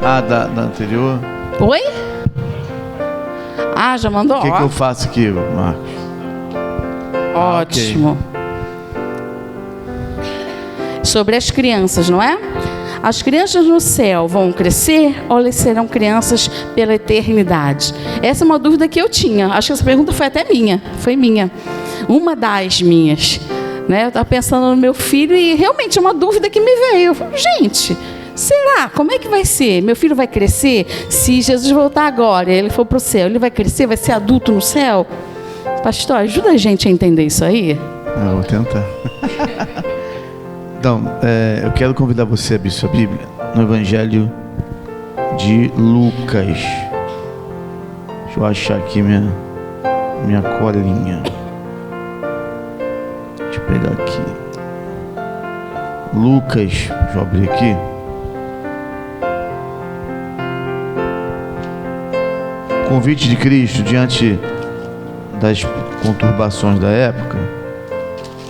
Ah, da anterior. Oi? Ah, já mandou? O que eu faço aqui, Marcos? Ótimo. Okay. Sobre as crianças, não é? As crianças no céu vão crescer ou elas serão crianças pela eternidade? Essa é uma dúvida que eu tinha. Acho que essa pergunta foi até minha. Foi minha. Uma das minhas. Né? Eu estava pensando no meu filho e realmente é uma dúvida que me veio. Eu falei, gente, será? Como é que vai ser? Meu filho vai crescer? Se Jesus voltar agora e ele for para o céu, ele vai crescer? Vai ser adulto no céu? Pastor, ajuda a gente a entender isso aí. Eu vou tentar. Então, eu quero convidar você a abrir sua Bíblia no Evangelho de Lucas. Deixa eu achar aqui minha colinha. Deixa eu pegar aqui. Lucas, deixa eu abrir aqui. Convite de Cristo diante das conturbações da época.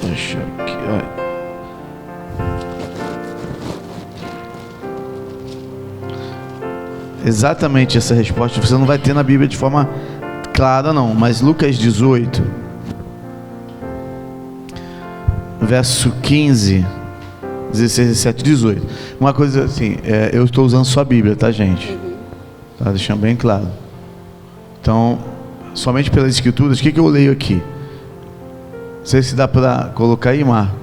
Deixa aqui, olha. Exatamente essa resposta você não vai ter na Bíblia de forma clara não, mas Lucas 18 verso 15, 16, 17, 18. Uma coisa assim, eu estou usando só a Bíblia, tá, gente? Tá deixando bem claro. Então, somente pelas escrituras, o que eu leio aqui? Não sei se dá para colocar aí, Marco.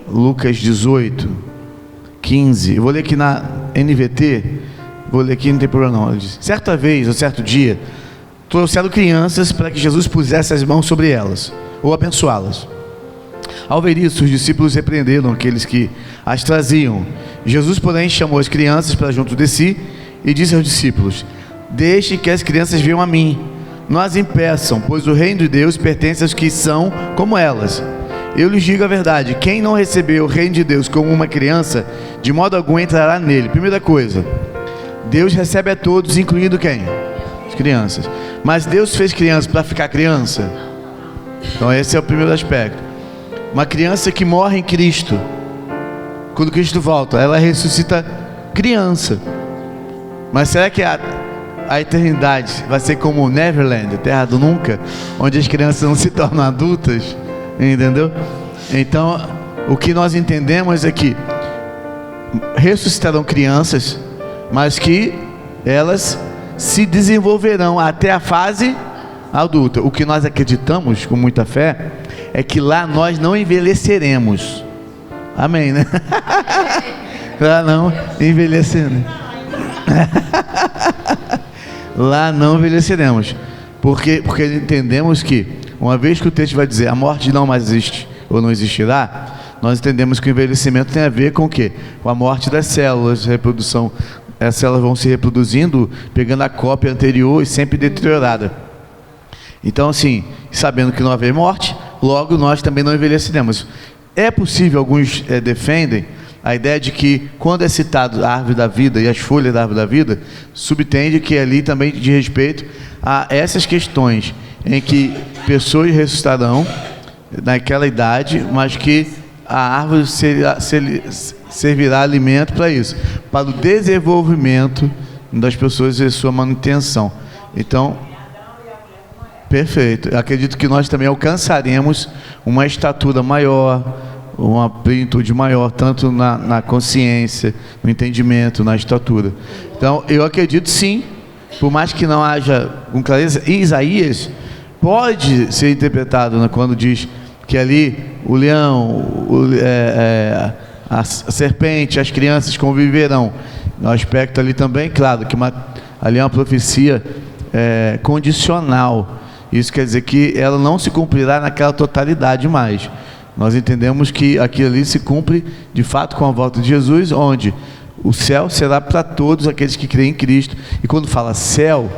Lucas 18, 15. Eu vou ler aqui na NVT. Vou ler aqui, não tem problema não. Ele diz, certa vez, ou certo dia, trouxeram crianças para que Jesus pusesse as mãos sobre elas, ou abençoá-las. Ao ver isso, os discípulos repreenderam aqueles que as traziam. Jesus, porém, chamou as crianças para junto de si e disse aos discípulos, deixe que as crianças venham a mim, não as impeçam, pois o reino de Deus pertence aos que são como elas. Eu lhes digo a verdade, quem não receber o reino de Deus como uma criança, de modo algum entrará nele. Primeira coisa, Deus recebe a todos, incluindo quem? As crianças. Mas Deus fez criança para ficar criança? Então esse é o primeiro aspecto. Uma criança que morre em Cristo, quando Cristo volta, ela ressuscita criança. Mas será que a eternidade vai ser como Neverland, a terra do nunca, onde as crianças não se tornam adultas? Entendeu? Então, o que nós entendemos é que ressuscitarão crianças, mas que elas se desenvolverão até a fase adulta. O que nós acreditamos com muita fé é que lá nós não envelheceremos. Amém, né? Lá não envelheceremos. Lá não envelheceremos. Porque entendemos que, uma vez que o texto vai dizer a morte não mais existe ou não existirá, nós entendemos que o envelhecimento tem a ver com o quê? Com a morte das células, reprodução. As células vão se reproduzindo, pegando a cópia anterior e sempre deteriorada. Então assim, sabendo que não haver morte, logo nós também não envelheceremos. É possível, alguns defendem a ideia de que quando é citado a árvore da vida e as folhas da árvore da vida, subtende que ali também diz respeito a essas questões em que pessoas ressuscitarão naquela idade, mas que a árvore servirá alimento para isso, para o desenvolvimento das pessoas e sua manutenção. Então, perfeito. Eu acredito que nós também alcançaremos uma estatura maior, uma plenitude maior, tanto na consciência, no entendimento, na estatura. Então, eu acredito sim, por mais que não haja com clareza, Isaías pode ser interpretado, né, quando diz que ali o leão, a serpente, as crianças conviverão. No aspecto ali também, claro, que ali é uma profecia condicional. Isso quer dizer que ela não se cumprirá naquela totalidade mais. Nós entendemos que aquilo ali se cumpre de fato com a volta de Jesus, onde o céu será para todos aqueles que creem em Cristo. E quando fala céu,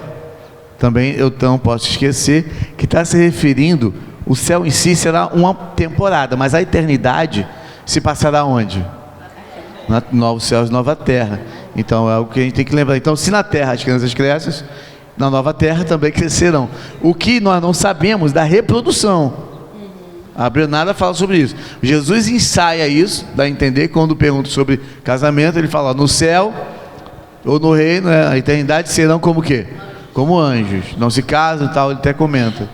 também eu não posso esquecer que está se referindo, o céu em si será uma temporada, mas a eternidade se passará onde? Na novos céus e nova terra. Então é algo que a gente tem que lembrar. Então, se na terra as crianças crescem, na nova terra também crescerão. O que nós não sabemos da reprodução. A Brenada fala sobre isso. Jesus ensaia isso, dá a entender, quando pergunta sobre casamento, ele fala, no céu ou no reino, a eternidade serão como o quê? Como anjos. Não se casam e tal, ele até comenta.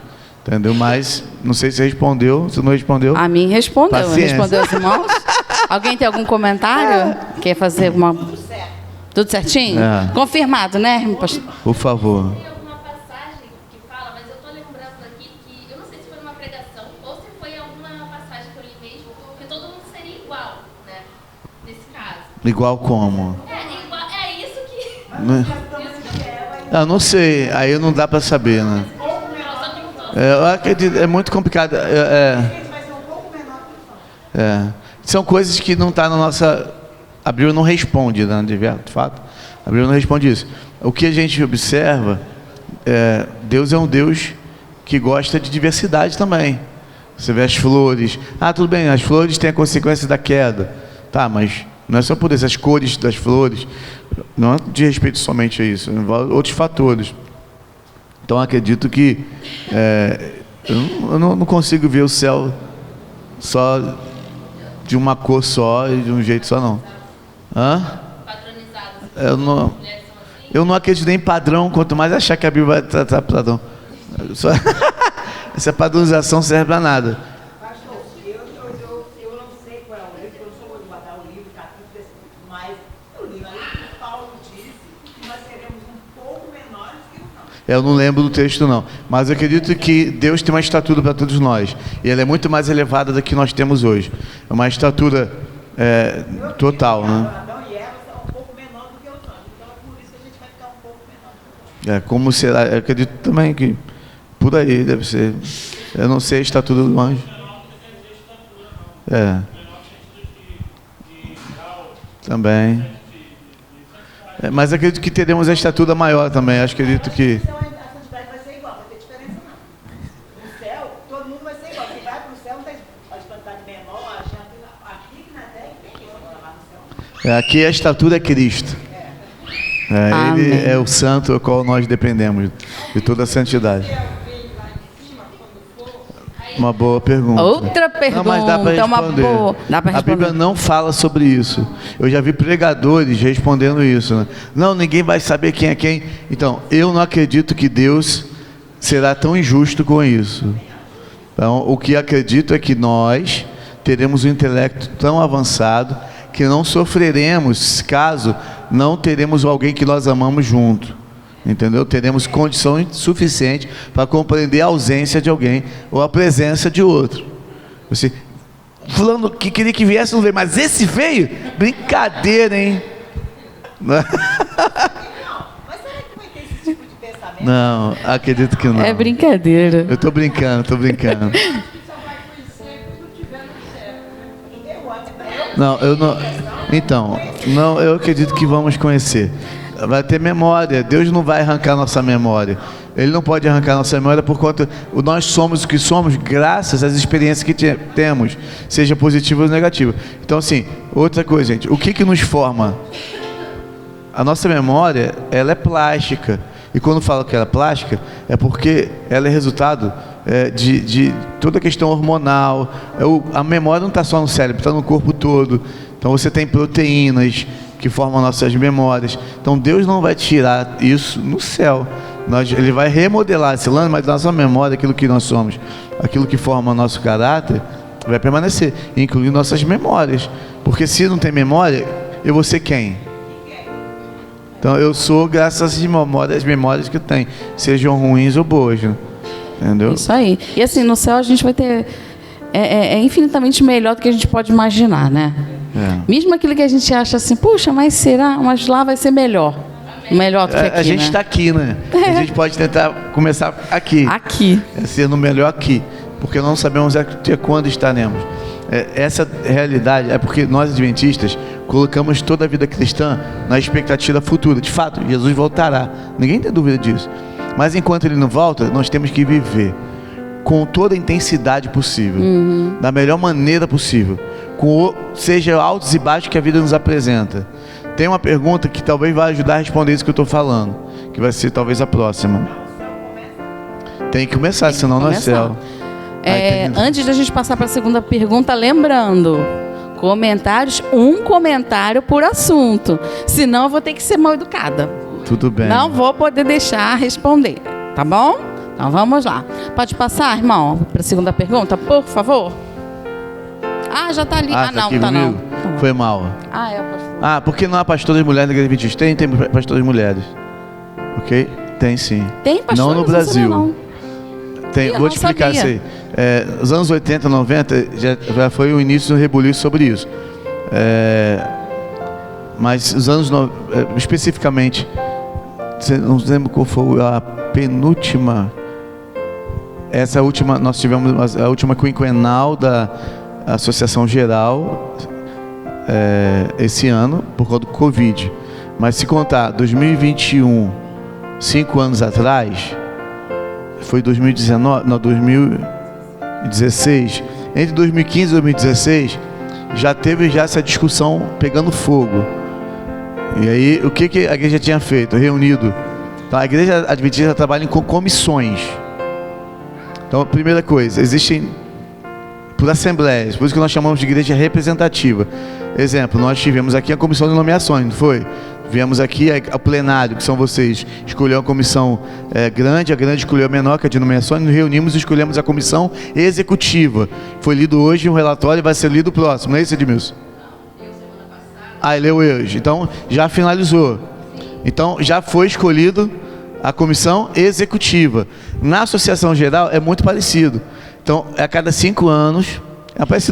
Entendeu? Mas não sei se respondeu, se não respondeu. A mim respondeu. Paciência. Respondeu os irmãos? Alguém tem algum comentário? Quer fazer uma... Tudo certinho? É. Confirmado, né, pastor? Por favor. Tem alguma passagem que fala, mas eu estou lembrando aqui que, eu não sei se foi uma pregação ou se foi alguma passagem que eu li mesmo, que todo mundo seria igual, né? Nesse caso. Igual como? Igual, é isso que... Né? Eu não sei, aí não dá para saber, né? Eu acredito, é muito complicado. São coisas que não estão na nossa... A Bíblia não responde, né, de fato. A Bíblia não responde isso. O que a gente observa, Deus é um Deus que gosta de diversidade também. Você vê as flores. Ah, tudo bem, as flores têm a consequência da queda. Tá, mas não é só por isso. As cores das flores, não é de respeito somente a isso, envolve outros fatores. Então, acredito que eu não consigo ver o céu só de uma cor só e de um jeito só, não. Hã? Eu não acredito nem em padrão, quanto mais achar que a Bíblia vai tratar padrão. Essa padronização serve para nada. Pastor, eu não sei qual é o livro, eu não sou muito guardar o livro, mas eu li lá que Paulo disse que nós seremos um pouco menores que os anjos. Eu não lembro do texto, não. Mas eu acredito que Deus tem uma estatura para todos nós. E ela é muito mais elevada do que nós temos hoje. É uma estatura total, né? Adão e Eva são um pouco menor do que os anjos. Então é por isso que a gente vai ficar um pouco menor. Como será? Eu acredito também que por aí deve ser. Eu não sei a estatura do anjo. Também. Mas acredito que teremos a estatura maior também. Acredito que... Então a santidade vai ser igual, não vai ter diferença não. No céu, todo mundo vai ser igual. Quem vai para o céu não tem a quantidade menor, aqui na terra tem isso, lá no céu. Aqui a estatura é Cristo. Ele é o santo ao qual nós dependemos de toda a santidade. Uma boa pergunta. Outra pergunta. Não, mas dá para responder. Dá para responder. A Bíblia não fala sobre isso. Eu já vi pregadores respondendo isso, né? Não, ninguém vai saber quem é quem. Então, eu não acredito que Deus será tão injusto com isso. Então, o que acredito é que nós teremos um intelecto tão avançado que não sofreremos caso não teremos alguém que nós amamos junto. Entendeu? Teremos condições suficientes para compreender a ausência de alguém ou a presença de outro. Você, fulano que queria que viesse não veio, mas esse veio? Brincadeira, hein? Não, mas será que vai ter esse tipo de pensamento? Não, acredito que não. É brincadeira. Eu estou brincando. Não, eu não. Então, não, eu acredito que vamos conhecer. Vai ter memória. Deus não vai arrancar nossa memória. Ele não pode arrancar nossa memória por conta... Nós somos o que somos graças às experiências que temos, seja positiva ou negativa. Então, assim, outra coisa, gente. O que nos forma? A nossa memória, ela é plástica. E quando falo que ela é plástica, é porque ela é resultado de toda a questão hormonal. A memória não está só no cérebro, está no corpo todo. Então, você tem proteínas que formam nossas memórias. Então Deus não vai tirar isso no céu. Ele vai remodelar esse lance, mas nossa memória, aquilo que nós somos, aquilo que forma nosso caráter, vai permanecer, incluindo nossas memórias. Porque se não tem memória, eu vou ser quem? Então eu sou graças às memórias que eu tenho, sejam ruins ou boas, né? Entendeu? Isso aí. E assim, no céu a gente vai ter... É infinitamente melhor do que a gente pode imaginar, né? Mesmo aquilo que a gente acha assim, puxa, mas será? Mas lá vai ser melhor. Melhor do que aqui, a gente está aqui, né? A gente pode tentar começar aqui. Aqui. Ser no melhor aqui. Porque não sabemos até quando estaremos. Essa realidade é porque nós, adventistas, colocamos toda a vida cristã na expectativa futura. De fato, Jesus voltará. Ninguém tem dúvida disso. Mas enquanto Ele não volta, nós temos que viver com toda a intensidade possível. Da melhor maneira possível. Seja altos e baixos que a vida nos apresenta. Tem uma pergunta que talvez vai ajudar a responder isso que eu estou falando, que vai ser talvez a próxima. Tem que começar, senão não é céu. Antes da gente passar para a segunda pergunta, lembrando, Comentários, um comentário por assunto. Senão eu vou ter que ser mal educada. Tudo bem. Não vou poder deixar responder, tá bom? Então vamos lá. Pode passar, irmão, para a segunda pergunta, por favor? Ah, já está ali. Tá não, aqui tá não. comigo? Foi mal. Ah, é o pastor. Porque não há pastoras mulheres na igreja adventista? Tem pastoras mulheres. Ok? Tem sim. Tem pastor? Não no Brasil. Não. Tem, Eu vou te não explicar sabia. isso aí. Os anos 80, 90 já foi o início do rebuliço sobre isso. Mas os anos, especificamente, não lembro qual foi a penúltima. Essa última, nós tivemos a última quinquenal da Associação Geral esse ano, por causa do Covid. Mas se contar 2021, 5 anos atrás, foi 2019, não, 2016. Entre 2015 e 2016, já teve essa discussão pegando fogo. E aí, o que a igreja tinha feito? Reunido. Então, a igreja adventista trabalha com comissões. Então, a primeira coisa, existem por assembleias, por isso que nós chamamos de igreja representativa. Exemplo, nós tivemos aqui a comissão de nomeações, não foi? Viemos aqui ao plenário, que são vocês, escolheu a comissão grande, a grande escolheu a menor, que é de nomeações, nos reunimos e escolhemos a comissão executiva. Foi lido hoje um relatório e vai ser lido o próximo, não é isso, Edmilson? Ele leu hoje, então já finalizou. Então já foi escolhido a comissão executiva. Na Associação Geral é muito parecido. Então, a cada 5 anos,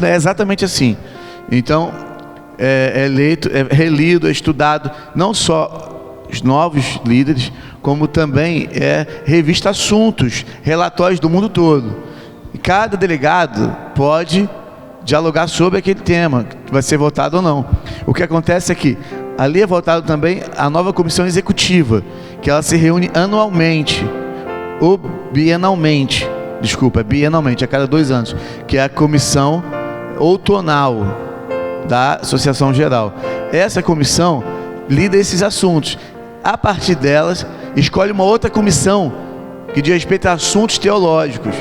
é exatamente assim. Então, é relido, é estudado, não só os novos líderes, como também revista assuntos, relatórios do mundo todo. E cada delegado pode dialogar sobre aquele tema, que vai ser votado ou não. O que acontece é que ali é votado também a nova comissão executiva, que ela se reúne anualmente, ou bienalmente, bienalmente, a cada 2 anos, que é a comissão outonal da Associação Geral. Essa comissão lida esses assuntos. A partir delas, escolhe uma outra comissão que diz respeito a assuntos teológicos,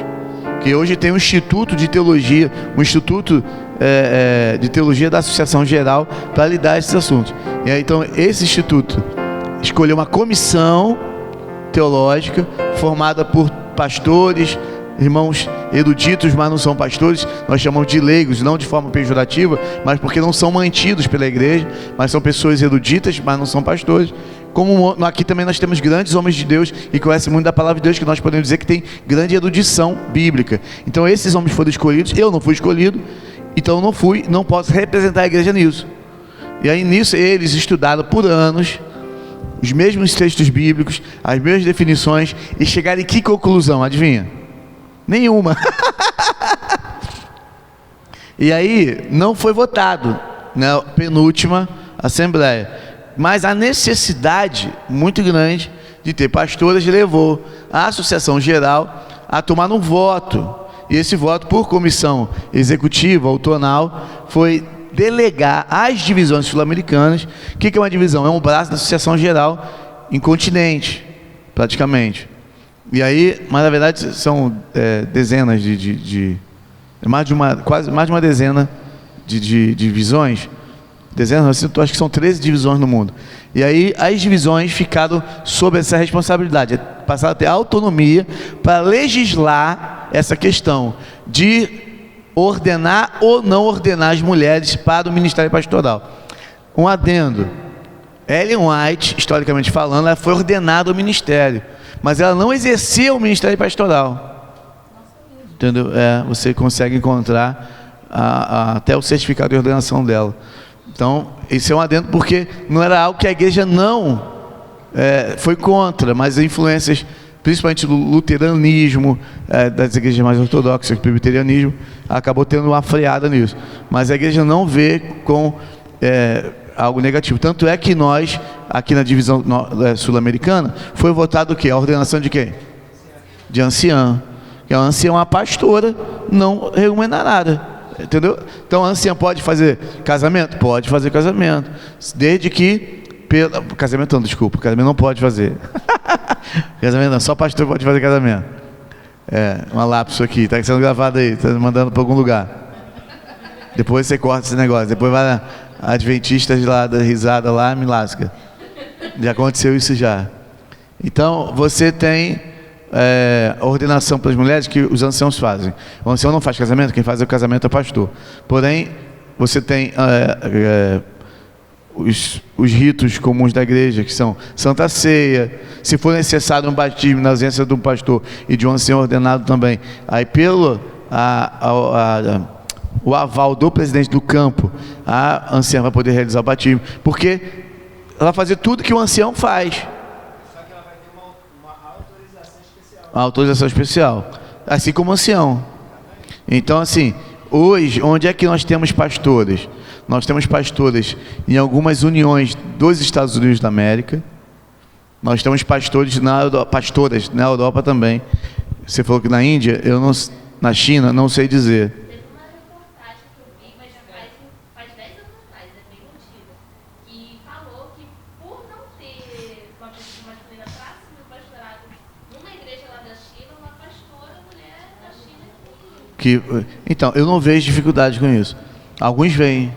que hoje tem um Instituto de Teologia, um Instituto de Teologia da Associação Geral para lidar esses assuntos. E aí, então, esse instituto escolheu uma comissão teológica formada por pastores, irmãos eruditos, mas não são pastores. Nós chamamos de leigos, não de forma pejorativa, mas porque não são mantidos pela igreja, mas são pessoas eruditas, mas não são pastores. Como aqui também nós temos grandes homens de Deus e conhecem muito da palavra de Deus, que nós podemos dizer que tem grande erudição bíblica. Então esses homens foram escolhidos, eu não fui escolhido, então não posso representar a igreja nisso. E aí nisso eles estudaram por anos os mesmos textos bíblicos, as mesmas definições, e chegaram em que conclusão? Adivinha? Nenhuma. E aí não foi votado na penúltima assembleia, mas a necessidade muito grande de ter pastores levou a Associação Geral a tomar um voto, e esse voto por comissão executiva outonal foi delegar às divisões sul-americanas. O que é uma divisão? É um braço da Associação Geral em continente, praticamente. E aí, mas na verdade são dezenas quase mais de uma dezena de divisões. Dezenas, eu acho que são 13 divisões no mundo. E aí as divisões ficaram sob essa responsabilidade, passaram a ter autonomia para legislar essa questão de ordenar ou não ordenar as mulheres para o ministério pastoral. Um adendo: Ellen White, historicamente falando, ela foi ordenada ao ministério, mas ela não exercia o ministério pastoral. Entendeu? Você consegue encontrar até o certificado de ordenação dela. Então, esse é um adendo, porque não era algo que a igreja não foi contra, mas influências, principalmente do luteranismo, das igrejas mais ortodoxas, do presbiterianismo, acabou tendo uma freada nisso. Mas a igreja não vê com algo negativo. Tanto é que nós, aqui na divisão sul-americana, foi votado o quê? A ordenação de quem? De anciã. Que a anciã é uma pastora não remunerada. Entendeu? Então a anciã pode fazer casamento? Pode fazer casamento. Desde que... Casamento não pode fazer. Casamento não, só pastor pode fazer casamento. Uma lapso aqui, está sendo gravado aí, está mandando para algum lugar. Depois você corta esse negócio. Depois vai lá, adventistas lá da risada lá, me lasca. Já aconteceu isso já. Então, você tem a ordenação para as mulheres que os anciãos fazem. O ancião não faz casamento, quem faz o casamento é o pastor. Porém, você tem os ritos comuns da igreja, que são Santa Ceia, se for necessário um batismo na ausência de um pastor e de um ancião ordenado também. Aí, pelo o aval do presidente do campo, a anciã vai poder realizar o batismo, porque ela vai fazer tudo que o ancião faz. Só que ela vai ter uma autorização especial. Uma autorização especial, assim como o ancião. Então, assim, hoje, onde é que nós temos pastores? Nós temos pastores em algumas uniões dos Estados Unidos da América. Nós temos pastoras na Europa também. Você falou que na Índia, na China, não sei dizer. Teve uma reportagem que eu vi, mas já faz 10 anos atrás, é bem antiga, que falou que por não ter uma pessoa masculina próxima do pastorado numa igreja lá da China, uma pastora mulher da China Então, eu não vejo dificuldade com isso. Alguns veem.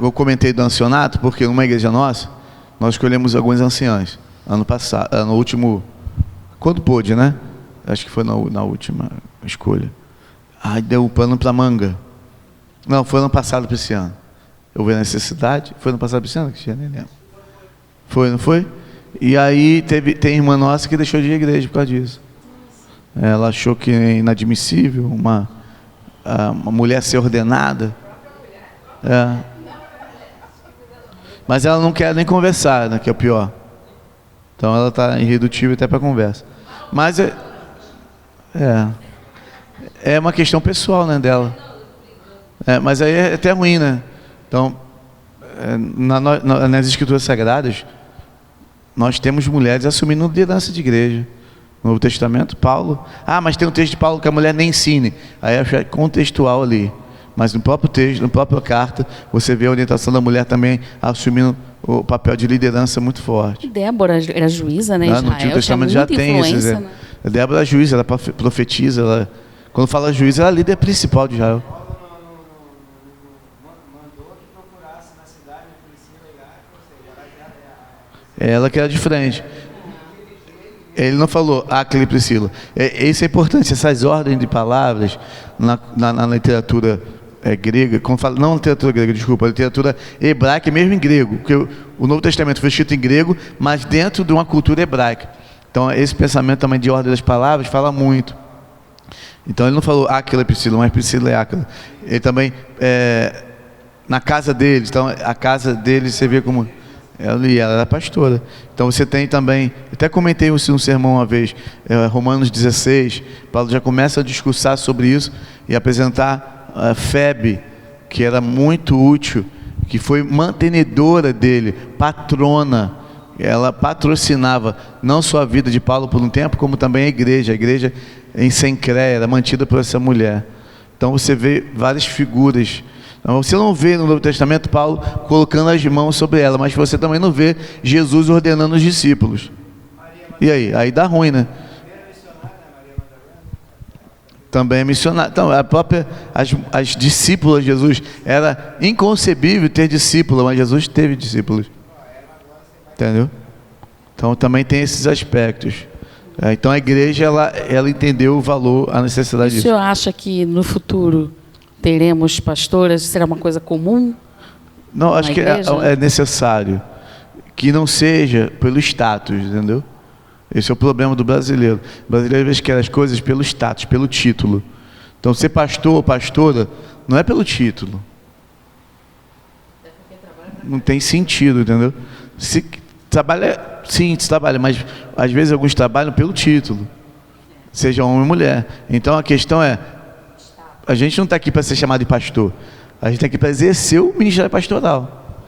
Eu comentei do ancianato, porque numa igreja nossa, nós escolhemos alguns anciãos. Ano passado, no último... Quando pôde, né? Acho que foi na última escolha. Ai, deu pano para manga. Não, foi ano passado para esse ano. Eu vi a necessidade. Foi ano passado para esse ano? Que tinha, nem lembro. Foi, não foi? E aí tem irmã nossa que deixou de ir à igreja por causa disso. Ela achou que é inadmissível uma mulher ser ordenada. Mas ela não quer nem conversar, né, que é o pior. Então ela está irredutível até para conversa. Mas é uma questão pessoal, né, dela. Mas aí é até ruim, né? Então, nas escrituras sagradas, nós temos mulheres assumindo liderança de igreja. No Novo Testamento, Paulo. Mas tem um texto de Paulo que a mulher nem ensine. Aí é contextual ali. Mas no próprio texto, na própria carta, você vê a orientação da mulher também assumindo o papel de liderança muito forte. Débora era juíza, né? Israel, no Antigo Testamento já tem esses. Né? Débora é juíza, ela profetiza. Quando fala juíza, ela é a líder principal de Israel. Paulo mandou que procurasse na cidade a Priscila e Áquila, Ela que era de frente. Ele não falou Áquila e Priscila. Isso é importante, essas ordens de palavras na literatura grega, quando fala, não literatura grega, desculpa, a literatura hebraica, mesmo em grego, porque o Novo Testamento foi escrito em grego, mas dentro de uma cultura hebraica. Então, esse pensamento também de ordem das palavras fala muito. Então, ele não falou Áquila e Priscila, mas Priscila e Áquila. Ele também, na casa deles, então, a casa deles você vê como... Ela era pastora. Então você tem também, até comentei isso num sermão uma vez, Romanos 16, Paulo já começa a discursar sobre isso e apresentar a Febe, que era muito útil, que foi mantenedora dele, patrona. Ela patrocinava não só a vida de Paulo por um tempo, como também a igreja em Sencréia era mantida por essa mulher. Então você vê várias figuras. Você não vê no Novo Testamento Paulo colocando as mãos sobre ela, mas você também não vê Jesus ordenando os discípulos. E aí? Aí dá ruim, né? Também é missionária. Então, as discípulas de Jesus, era inconcebível ter discípulos, mas Jesus teve discípulos. Entendeu? Então também tem esses aspectos. Então a igreja, ela entendeu o valor, a necessidade disso. O senhor acha que no futuro teremos pastoras? Será uma coisa comum? Não, acho que é necessário que não seja pelo status, entendeu? Esse é o problema do brasileiro. O brasileiro às vezes quer as coisas pelo status, pelo título. Então, ser pastor ou pastora não é pelo título. Não tem sentido, entendeu? Se trabalha, sim, se trabalha, mas às vezes alguns trabalham pelo título, seja homem ou mulher. Então a questão é, a gente não está aqui para ser chamado de pastor, a gente está aqui para exercer o ministério pastoral.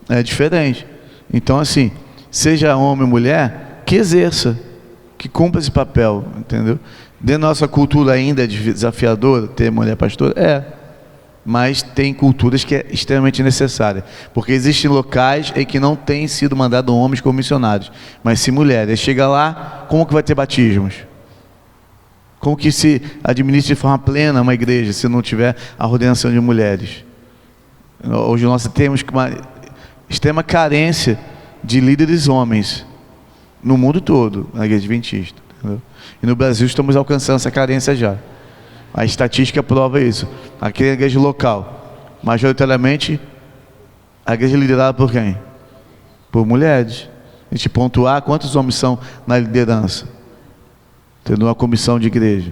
É diferente. Então, assim, seja homem ou mulher, que exerça, que cumpra esse papel, entendeu? Dentro da nossa cultura ainda é desafiador ter mulher pastora? Mas tem culturas que é extremamente necessária, porque existem locais em que não tem sido mandado homens como missionários, mas se mulheres. Chega lá, como que vai ter batismos? Como que se administra de forma plena uma igreja se não tiver a ordenação de mulheres? Hoje nós temos uma extrema carência de líderes homens no mundo todo, na igreja adventista. Entendeu? E no Brasil estamos alcançando essa carência já. A estatística prova isso. Aqui é a igreja local, majoritariamente a igreja é liderada por quem? Por mulheres. A gente pontuar quantos homens são na liderança, tendo uma comissão de igreja.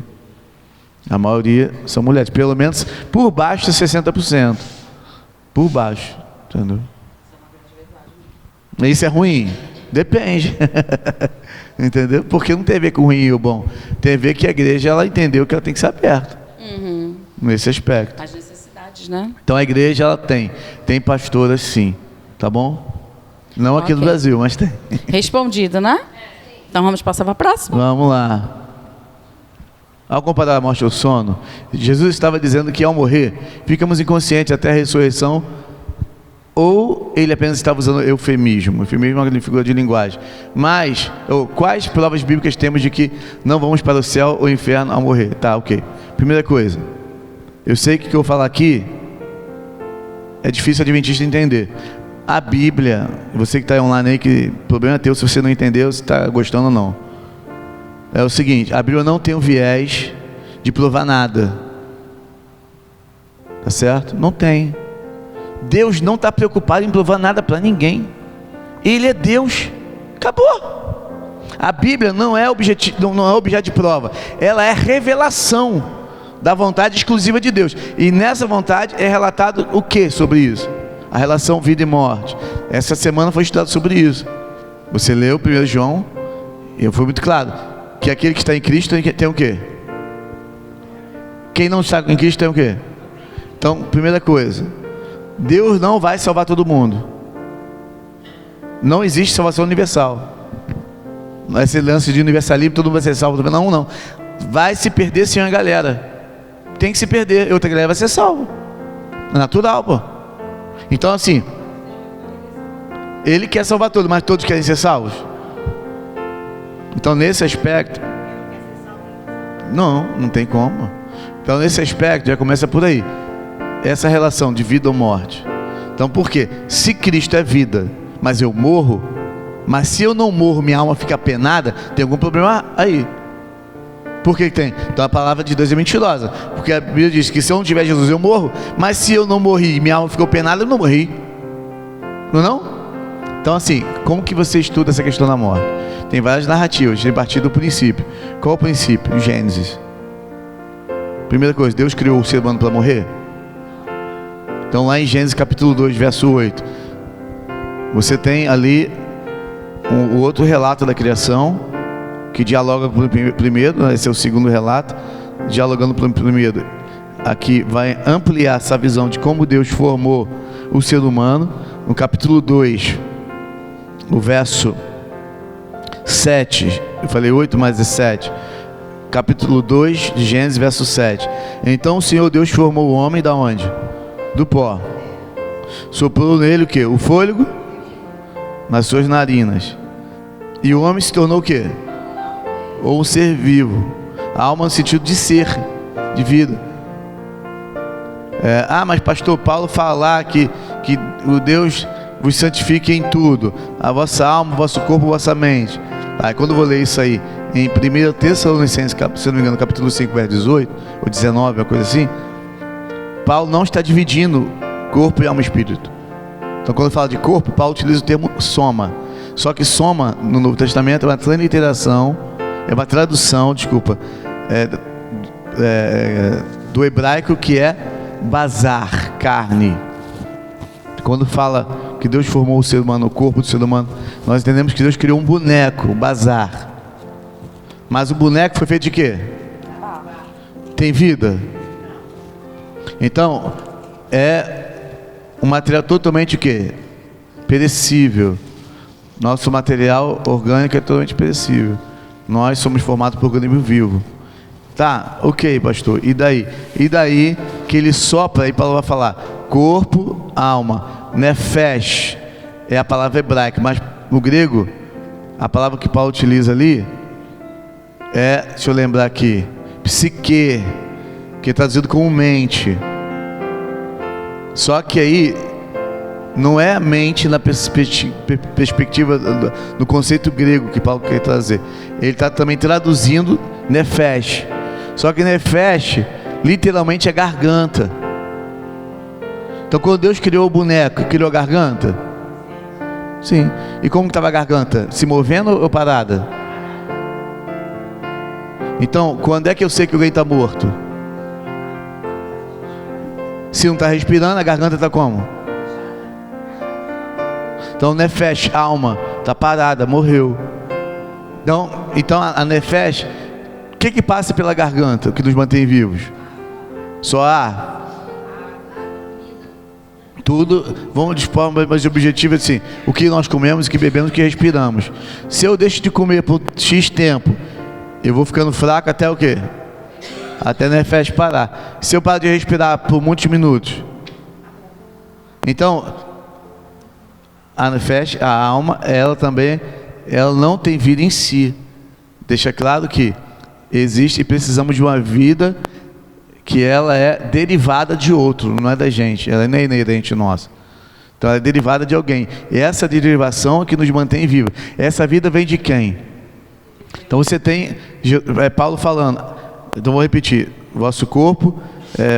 A maioria são mulheres, pelo menos por baixo de 60%. Por baixo, entendeu? Isso é ruim? Depende. Entendeu? Porque não tem a ver com ruim ou bom. Tem a ver que a igreja, ela entendeu que ela tem que ser aberta. Nesse aspecto. As necessidades, né? Então a igreja, ela tem pastoras sim, tá bom? Não aqui no Brasil, mas tem. Respondido, né? Então vamos passar para a próxima. Vamos lá. Ao comparar a morte ao sono, Jesus estava dizendo que ao morrer, ficamos inconscientes até a ressurreição, ou ele apenas estava usando eufemismo? Eufemismo é uma figura de linguagem. Mas, quais provas bíblicas temos de que não vamos para o céu ou o inferno ao morrer? Tá, ok. Primeira coisa, eu sei que o que eu vou falar aqui é difícil o adventista entender. A Bíblia, você que está online aí, que o problema é teu se você não entendeu, se está gostando ou não. É o seguinte, a Bíblia não tem um viés de provar nada. Tá certo? Não tem. Deus não está preocupado em provar nada para ninguém. Ele é Deus. Acabou. A Bíblia não é objeto de prova. Ela é revelação da vontade exclusiva de Deus. E nessa vontade é relatado o que sobre isso? A relação vida e morte. Essa semana foi estudado sobre isso. Você leu 1 João, e foi muito claro que aquele que está em Cristo tem o quê? Quem não está em Cristo tem o quê? Então, primeira coisa, Deus não vai salvar todo mundo. Não existe salvação universal. Esse lance de universalismo, todo mundo vai ser salvo. Não. Vai se perder sim a galera. Tem que se perder, outra galera vai ser salva. É natural, pô. Então assim, Ele quer salvar todos, mas todos querem ser salvos? Então nesse aspecto, não tem como. Então nesse aspecto já começa por aí. Essa relação de vida ou morte. Então por quê? Se Cristo é vida, mas eu morro, mas se eu não morro, minha alma fica penada, tem algum problema aí. Por que tem? Então a palavra de Deus é mentirosa. Porque a Bíblia diz que se eu não tiver Jesus eu morro, mas se eu não morri e minha alma ficou penada, eu não morri. Não? Então assim, como que você estuda essa questão da morte? Tem várias narrativas, tem partido do princípio. Qual o princípio? Gênesis. Primeira coisa, Deus criou o ser humano para morrer? Então lá em Gênesis capítulo 2, verso 8, você tem ali o outro relato da criação, que dialoga com o primeiro, esse é o segundo relato, dialogando com o primeiro. Aqui vai ampliar essa visão de como Deus formou o ser humano. No capítulo 2, o verso 7, eu falei 8, mas é 7. Capítulo 2 de Gênesis, verso 7. Então o Senhor Deus formou o homem da onde? Do pó. Soprou nele o que? O fôlego nas suas narinas. E o homem se tornou o que? Ou um ser vivo. A alma no sentido de ser, de vida. Mas pastor Paulo fala que o Deus vos santifique em tudo, a vossa alma, o vosso corpo, a vossa mente. Quando eu vou ler isso aí em 1 Tessalonicenses, se não me engano, capítulo 5, verso 18 ou 19, uma coisa assim, Paulo não está dividindo corpo e alma e espírito. Então quando fala de corpo, Paulo utiliza o termo soma. Só que soma no Novo Testamento é uma transliteração, é uma tradução, do hebraico, que é bazar, carne. Quando fala que Deus formou o ser humano, o corpo do ser humano, nós entendemos que Deus criou um boneco, um bazar. Mas o boneco foi feito de quê? Tem vida. Então, é um material totalmente o quê? Perecível. Nosso material orgânico é totalmente perecível. Nós somos formados por organismo vivo. Tá, ok, pastor. E daí? E daí que ele sopra, e Paulo vai falar corpo, alma. Nefesh é a palavra hebraica, mas no grego, a palavra que Paulo utiliza ali deixa eu lembrar aqui, psique, que é traduzido como mente. Só que aí não é a mente na perspectiva do conceito grego que Paulo quer trazer. Ele está também traduzindo nefesh. Só que nefesh literalmente é garganta. Então quando Deus criou o boneco, criou a garganta? Sim. E como estava a garganta? Se movendo ou parada? Então, quando é que eu sei que alguém está morto? Se não está respirando, a garganta está como? Então, nefesh, alma, está parada, morreu. Então a nefesh, o que passa pela garganta, o que nos mantém vivos? Só ar. Tudo, vamos de forma mais objetiva assim, o que nós comemos, o que bebemos, o que respiramos. Se eu deixo de comer por X tempo, eu vou ficando fraco até o quê? Até a nefesh parar. Se eu parar de respirar por muitos minutos, então a nefesh, a alma, ela também, ela não tem vida em si. Deixa claro que existe e precisamos de uma vida que ela é derivada de outro, não é da gente, ela não é inerente nossa. Então ela é derivada de alguém. E essa derivação é que nos mantém vivos. Essa vida vem de quem? Então você tem, Paulo falando, então vou repetir, vosso corpo,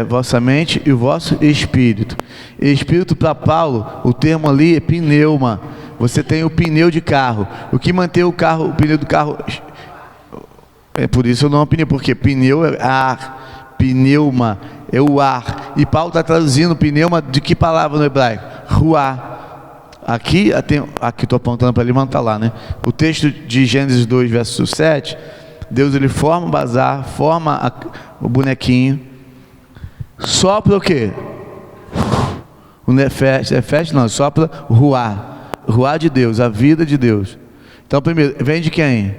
vossa mente e o vosso espírito. Espírito para Paulo, o termo ali é pneuma. Você tem o pneu de carro. O que mantém o carro, o pneu do carro, é por isso eu não pneu, porque pneu é ar. Pneuma é o ar. E Paulo está traduzindo pneuma de que palavra no hebraico? Ruá. Aqui estou apontando para ele, mas está lá, né? O texto de Gênesis 2, verso 7, Deus ele forma o bazar, forma o bonequinho, sopra o quê? O nefesh não, sopra o ruá de Deus, a vida de Deus. Então primeiro, vem de quem?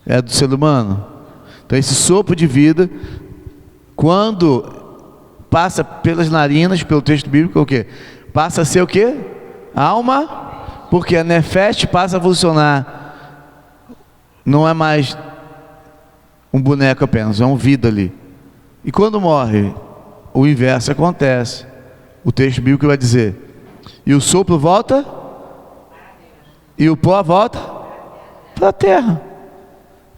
É do ser humano. Então esse sopro de vida, quando passa pelas narinas, pelo texto bíblico, é o quê? Passa a ser o quê? Alma, porque a nefesh passa a funcionar. Não é mais um boneco apenas, é uma vida ali. E quando morre, o inverso acontece. O texto bíblico vai dizer: e o sopro volta, e o pó volta para a terra.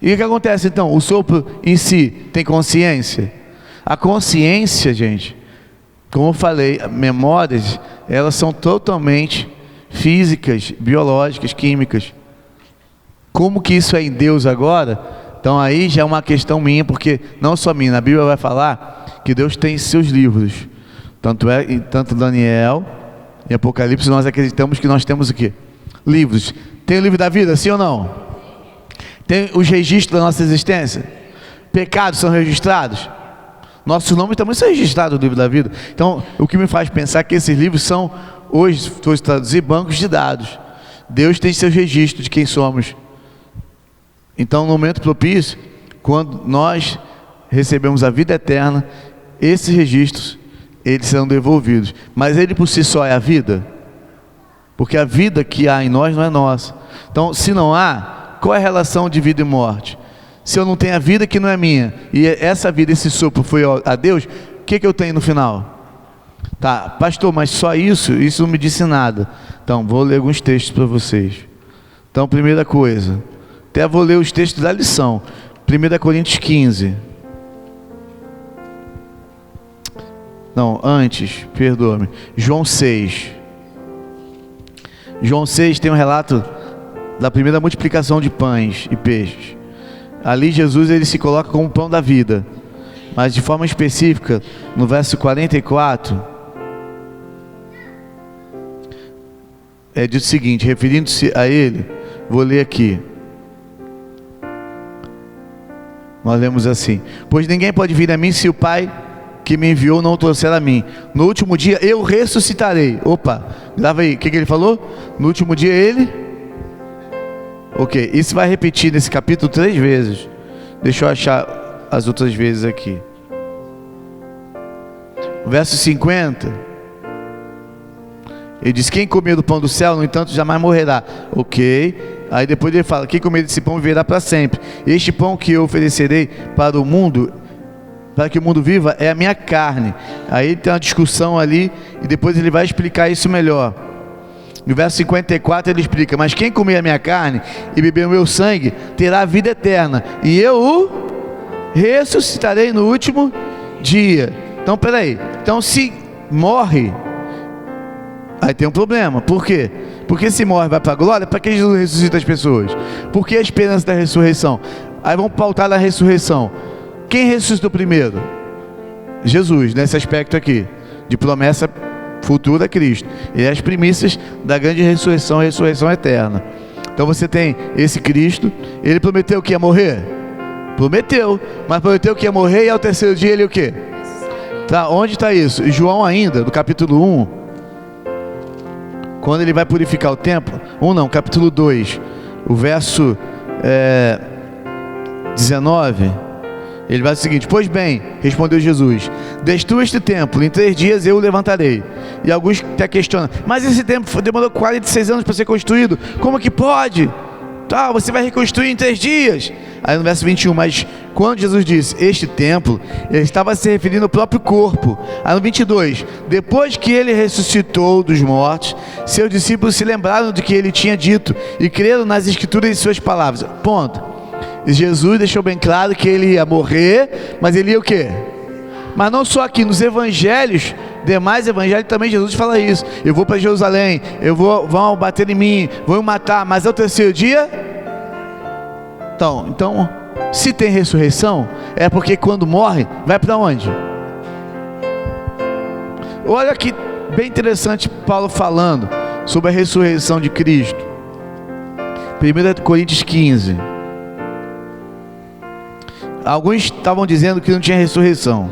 E o que acontece então? O sopro em si tem consciência? A consciência, gente, como eu falei, memórias, elas são totalmente físicas, biológicas, químicas. Como que isso é em Deus agora? Então aí já é uma questão minha, porque não só minha, a Bíblia vai falar que Deus tem seus livros. Tanto Daniel e Apocalipse, nós acreditamos que nós temos o quê? Livros. Tem o livro da vida, sim ou não? Tem os registros da nossa existência? Pecados são registrados? Nossos nomes também são registrados no livro da vida. Então, o que me faz pensar que esses livros são, hoje, se fosse traduzir, bancos de dados. Deus tem seus registros de quem somos. Então, no momento propício, quando nós recebemos a vida eterna, esses registros, eles serão devolvidos. Mas ele por si só é a vida? Porque a vida que há em nós não é nossa. Então, se não há, qual é a relação de vida e morte? Se eu não tenho a vida que não é minha, e essa vida, esse sopro foi a Deus, o que eu tenho no final? Tá, pastor, mas só isso não me disse nada. Então, vou ler alguns textos para vocês. Então, primeira coisa, até vou ler os textos da lição. 1 Coríntios 15. Não, antes, perdoa-me. João 6. João 6 tem um relato da primeira multiplicação de pães e peixes. Ali Jesus ele se coloca como o pão da vida. Mas de forma específica, no verso 44, diz o seguinte, referindo-se a ele, vou ler aqui. Nós lemos assim: pois ninguém pode vir a mim se o Pai que me enviou não o trouxer a mim. No último dia eu ressuscitarei. Opa, grava aí, o que ele falou? No último dia ele... Ok, isso vai repetir nesse capítulo 3 vezes. Deixa eu achar as outras vezes aqui. Verso 50. Ele diz: quem comer do pão do céu, no entanto, jamais morrerá. Ok. Aí depois ele fala: quem comer desse pão viverá para sempre. Este pão que eu oferecerei para o mundo para que o mundo viva é a minha carne. Aí tem uma discussão ali e depois ele vai explicar isso melhor. No verso 54 ele explica: mas quem comer a minha carne e beber o meu sangue terá a vida eterna, e eu o ressuscitarei no último dia. Então peraí, então se morre, aí tem um problema. Por quê? Porque se morre vai para a glória, para que Jesus ressuscita as pessoas? Por que a esperança da ressurreição? Aí vamos pautar na ressurreição. Quem ressuscitou primeiro? Jesus, nesse aspecto aqui, de promessa futura a Cristo. E as primícias da grande ressurreição, a ressurreição eterna. Então você tem esse Cristo, ele prometeu que ia morrer? Prometeu, mas prometeu que ia morrer e ao terceiro dia ele o quê? Tá, onde está isso? João ainda, no capítulo 1, quando ele vai purificar o templo, capítulo 2, o verso 19, ele vai dizer o seguinte: pois bem, respondeu Jesus, destrua este templo, em 3 dias eu o levantarei. E alguns até questionam: mas esse templo demorou 46 anos para ser construído, como que pode? Tá, você vai reconstruir em 3 dias. Aí no verso 21, mas quando Jesus disse este templo, ele estava se referindo ao próprio corpo. Aí no 22, depois que ele ressuscitou dos mortos, seus discípulos se lembraram do que ele tinha dito e creram nas escrituras e suas palavras. Ponto. Jesus deixou bem claro que ele ia morrer, mas ele ia o quê? Mas não só aqui, nos evangelhos, demais evangelhos também Jesus fala isso: eu vou para Jerusalém, vão bater em mim, vão me matar, mas ao terceiro dia. Então, se tem ressurreição, é porque quando morre, vai para onde? Olha que bem interessante Paulo falando sobre a ressurreição de Cristo. 1 Coríntios 15. Alguns estavam dizendo que não tinha ressurreição,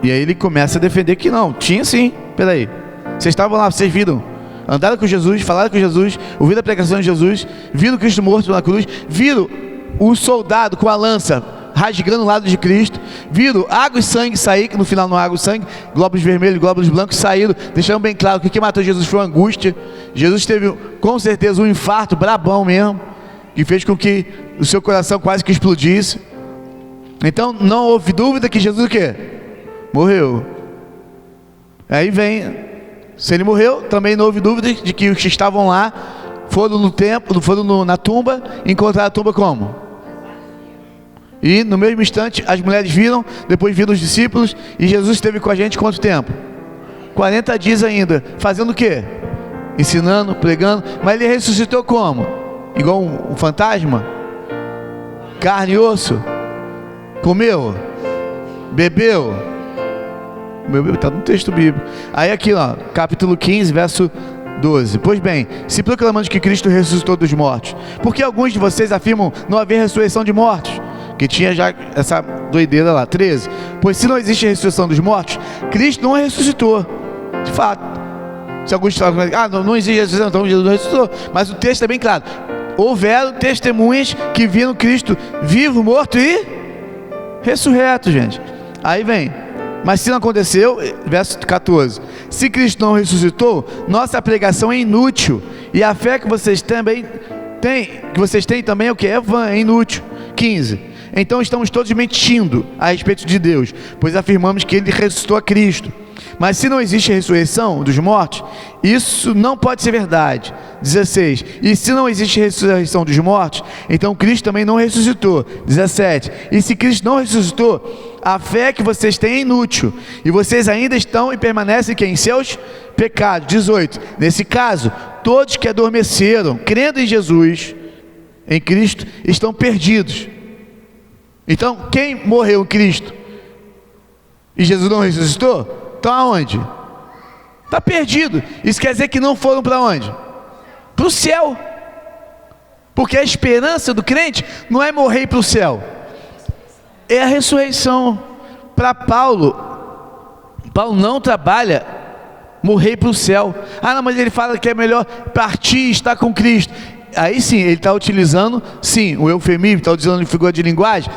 e aí ele começa a defender que não, tinha sim. Peraí, vocês estavam lá, vocês viram, andaram com Jesus, falaram com Jesus, ouviram a pregação de Jesus, viram Cristo morto na cruz, viram o soldado com a lança rasgando o lado de Cristo, viram água e sangue sair, que no final não há água e sangue, glóbulos vermelhos, glóbulos brancos saíram, deixando bem claro que o que matou Jesus foi a angústia. Jesus teve com certeza um infarto brabão mesmo, que fez com que o seu coração quase que explodisse. Então não houve dúvida que Jesus o quê? Morreu. Aí vem, se ele morreu, também não houve dúvida de que os que estavam lá foram no templo, na tumba, encontraram a tumba como? E no mesmo instante as mulheres viram, depois viram os discípulos, e Jesus esteve com a gente quanto tempo? 40 dias ainda, fazendo o quê? Ensinando, pregando. Mas ele ressuscitou como? Igual um fantasma? Carne e osso? Comeu? Bebeu? Está no texto bíblico. Aí aqui, capítulo 15, verso 12. Pois bem, se proclamamos que Cristo ressuscitou dos mortos, por que alguns de vocês afirmam não haver ressurreição de mortos? Que tinha já essa doideira lá. 13. Pois se não existe ressurreição dos mortos, Cristo não ressuscitou. De fato. Se alguns falam, não existe ressurreição, então Jesus não ressuscitou. Mas o texto é bem claro: houveram testemunhas que viram Cristo vivo, morto e ressurreto, gente. Aí vem: mas se não aconteceu, verso 14, se Cristo não ressuscitou, nossa pregação é inútil, e a fé que vocês também têm também é o que? É vã, é inútil. 15, então estamos todos mentindo a respeito de Deus, pois afirmamos que ele ressuscitou a Cristo. Mas se não existe ressurreição dos mortos, isso não pode ser verdade. 16, e se não existe ressurreição dos mortos, então Cristo também não ressuscitou. 17, e se Cristo não ressuscitou, a fé que vocês têm é inútil, e vocês ainda estão e permanecem em seus pecados. 18, nesse caso, todos que adormeceram, crendo em Jesus, em Cristo, estão perdidos. Então, quem morreu em Cristo e Jesus não ressuscitou, estão aonde? Está perdido. Isso quer dizer que não foram para onde? Para o céu. Porque a esperança do crente não é morrer para o céu, é a ressurreição. Para Paulo não trabalha morrer para o céu. Não, mas ele fala que é melhor partir e estar com Cristo. Aí sim, ele está utilizando, sim, o eufemismo, está utilizando figura de linguagem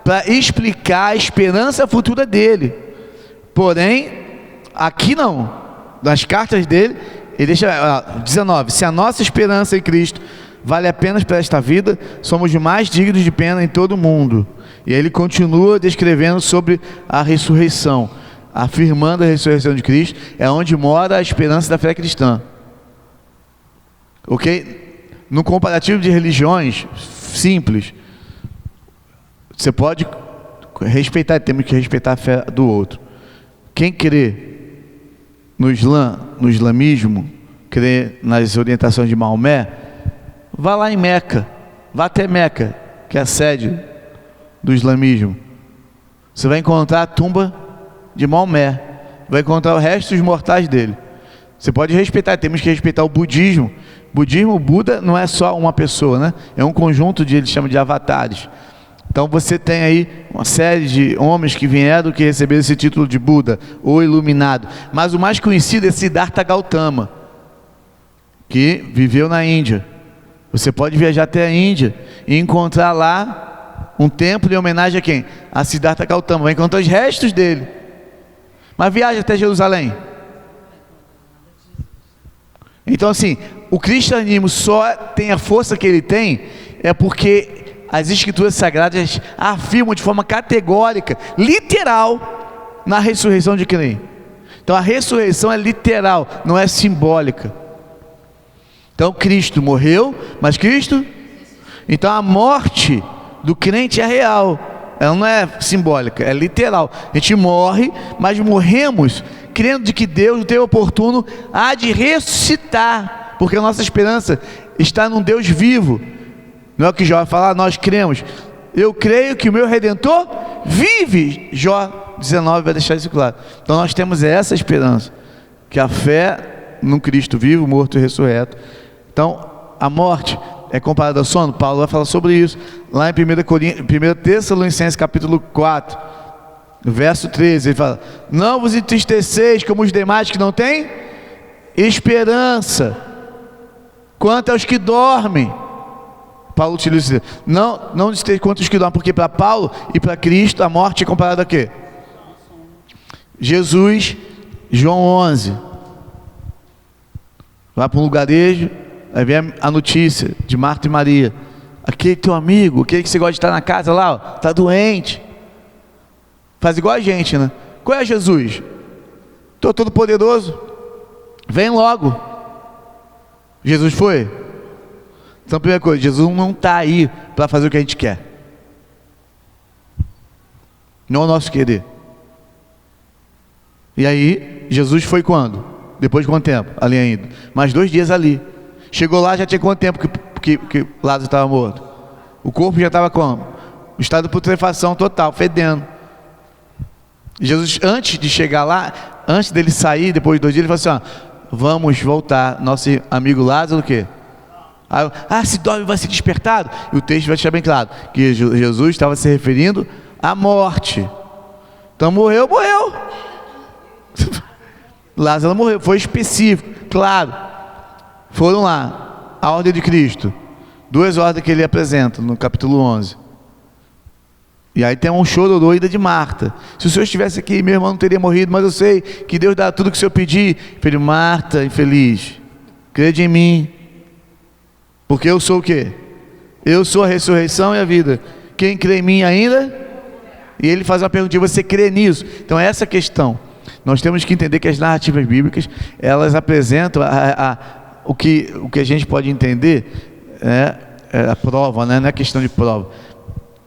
para explicar a esperança futura dele. Porém, aqui não. Nas cartas dele, ele deixa 19, se a nossa esperança em Cristo vale apenas para esta vida, somos mais dignos de pena em todo o mundo. E aí ele continua descrevendo sobre a ressurreição, afirmando a ressurreição de Cristo, é onde mora a esperança da fé cristã. Ok? No comparativo de religiões simples, você pode respeitar, temos que respeitar a fé do outro. Quem crê no islamismo, crê nas orientações de Maomé, vá lá em Meca, vá até Meca, que é a sede do islamismo. Você vai encontrar a tumba de Maomé, vai encontrar o resto dos mortais dele. Você pode respeitar, temos que respeitar o budismo. Budismo, o Buda não é só uma pessoa, né? É um conjunto de, eles chamam de avatares. Então você tem aí uma série de homens que vieram, que receberam esse título de Buda, ou iluminado. Mas o mais conhecido é Siddhartha Gautama, que viveu na Índia. Você pode viajar até a Índia e encontrar lá um templo em homenagem a quem? A Siddhartha Gautama. Vai encontrar os restos dele. Mas viaja até Jerusalém. Então assim, o cristianismo só tem a força que ele tem é porque as escrituras sagradas afirmam de forma categórica, literal, na ressurreição de quem? Então a ressurreição é literal, não é simbólica. Então Cristo morreu, mas Cristo... Então a morte do crente é real, ela não é simbólica, é literal. A gente morre, mas morremos crendo de que Deus, no tempo oportuno, há de ressuscitar, porque a nossa esperança está num Deus vivo. Não é o que Jó vai falar, nós cremos. Eu creio que o meu Redentor vive. Jó 19 vai deixar isso claro. Então nós temos essa esperança, que a fé no Cristo vivo, morto e ressurreto. Então a morte é comparada ao sono. Paulo vai falar sobre isso lá em 1 Tessalonicenses capítulo 4, verso 13. Ele fala: não vos entristeceis como os demais que não têm esperança, quanto aos que dormem. Paulo utiliza isso. Não esteja quanto os que dormem, porque para Paulo e para Cristo a morte é comparada a quê? Jesus, João 11, vai para um lugarejo, aí vem a notícia de Marta e Maria: aquele teu amigo, aquele que você gosta de estar na casa lá, está doente. Faz igual a gente, né? Qual é Jesus? Estou todo poderoso, vem logo. Jesus foi? Então, primeira coisa, Jesus não está aí para fazer o que a gente quer. Não é o nosso querer. E aí, Jesus foi quando? Depois de quanto tempo? Ali ainda. Mais 2 dias ali. Chegou lá, já tinha quanto tempo que Lázaro estava morto? O corpo já estava como? O estado de putrefação total, fedendo. Jesus, antes de chegar lá, antes dele sair, depois de 2 dias, ele falou assim: ó, vamos voltar. Nosso amigo Lázaro, o quê? Se dorme vai ser despertado. E o texto vai deixar bem claro que Jesus estava se referindo à morte. Então morreu. Lázaro morreu, foi específico, claro. Foram lá, a ordem de Cristo, 2 ordens que ele apresenta no capítulo 11. E aí tem um chororô ainda de Marta: se o senhor estivesse aqui, meu irmão não teria morrido, mas eu sei que Deus dá tudo que o senhor pedir. Filho, Marta, infeliz, crede em mim, porque eu sou o quê? Eu sou a ressurreição e a vida. Quem crê em mim ainda? E ele faz uma pergunta: você crê nisso? Então é essa questão. Nós temos que entender que as narrativas bíblicas, elas apresentam o que a gente pode entender, a prova, né? Não é questão de prova,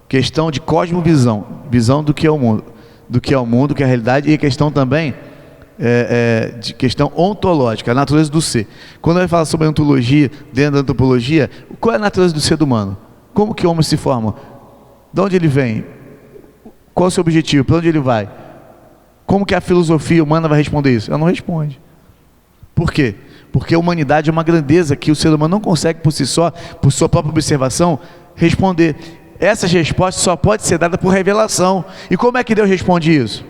questão de cosmovisão, visão do que é o mundo, do que é a realidade, e a questão também de questão ontológica, a natureza do ser. Quando ele fala sobre ontologia, dentro da antropologia, qual é a natureza do ser humano? Como que o homem se forma? De onde ele vem? Qual é o seu objetivo? Para onde ele vai? Como que a filosofia humana vai responder isso? Ela não responde. Por quê? Porque a humanidade é uma grandeza que o ser humano não consegue por si só, por sua própria observação, responder. Essas respostas só podem ser dadas por revelação. E como é que Deus responde isso?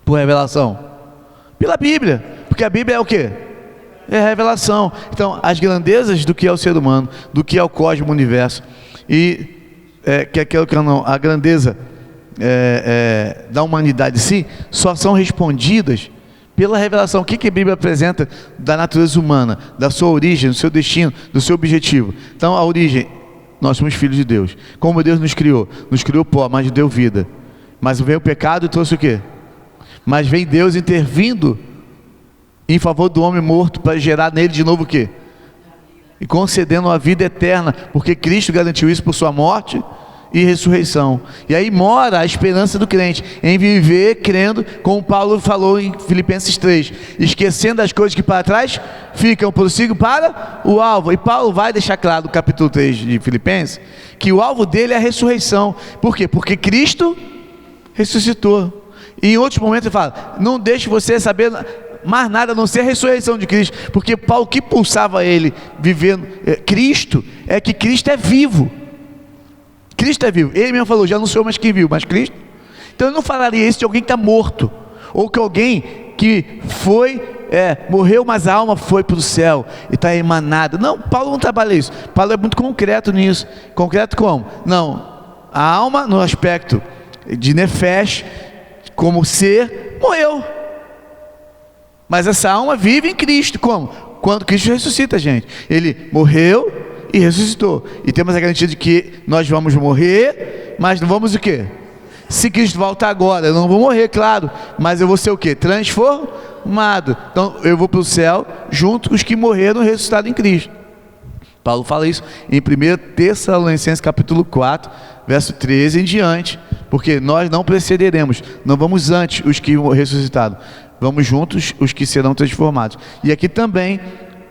Por revelação. Pela Bíblia. Porque a Bíblia é o quê? É a revelação. Então, as grandezas do que é o ser humano, do que é o cosmos, o universo, e a grandeza da humanidade em si, só são respondidas pela revelação. O que a Bíblia apresenta da natureza humana, da sua origem, do seu destino, do seu objetivo? Então a origem nós somos filhos de Deus. Como Deus nos criou? Nos criou pó, mas deu vida. Mas veio o pecado e trouxe o quê? Mas vem Deus intervindo em favor do homem morto para gerar nele de novo o quê? E concedendo a vida eterna, porque Cristo garantiu isso por sua morte e ressurreição. E aí mora a esperança do crente em viver crendo, como Paulo falou em Filipenses 3, esquecendo as coisas que para trás ficam, prossigo para o alvo. E Paulo vai deixar claro no capítulo 3 de Filipenses que o alvo dele é a ressurreição. Por quê? Porque Cristo ressuscitou. E em outros momentos ele fala, não deixe você saber mais nada a não ser a ressurreição de Cristo, porque Paulo, que pulsava ele vivendo Cristo, é que Cristo é vivo. Cristo é vivo. Ele mesmo falou, já não sou mais quem viu, mas Cristo. Então eu não falaria isso de alguém que está morto, ou que alguém que foi, morreu, mas a alma foi para o céu e está emanada. Não, Paulo não trabalha isso. Paulo é muito concreto nisso. Concreto como? Não, a alma no aspecto de nefesh, como ser, morreu. Mas essa alma vive em Cristo. Como? Quando Cristo ressuscita, gente. Ele morreu e ressuscitou. E temos a garantia de que nós vamos morrer, mas não vamos o quê? Se Cristo voltar agora, eu não vou morrer, claro. Mas eu vou ser o quê? Transformado. Então eu vou para o céu junto com os que morreram e ressuscitaram em Cristo. Paulo fala isso em 1 Tessalonicenses capítulo 4, verso 13 em diante. Porque nós não precederemos, não vamos antes os que ressuscitaram. Vamos juntos os que serão transformados. E aqui também,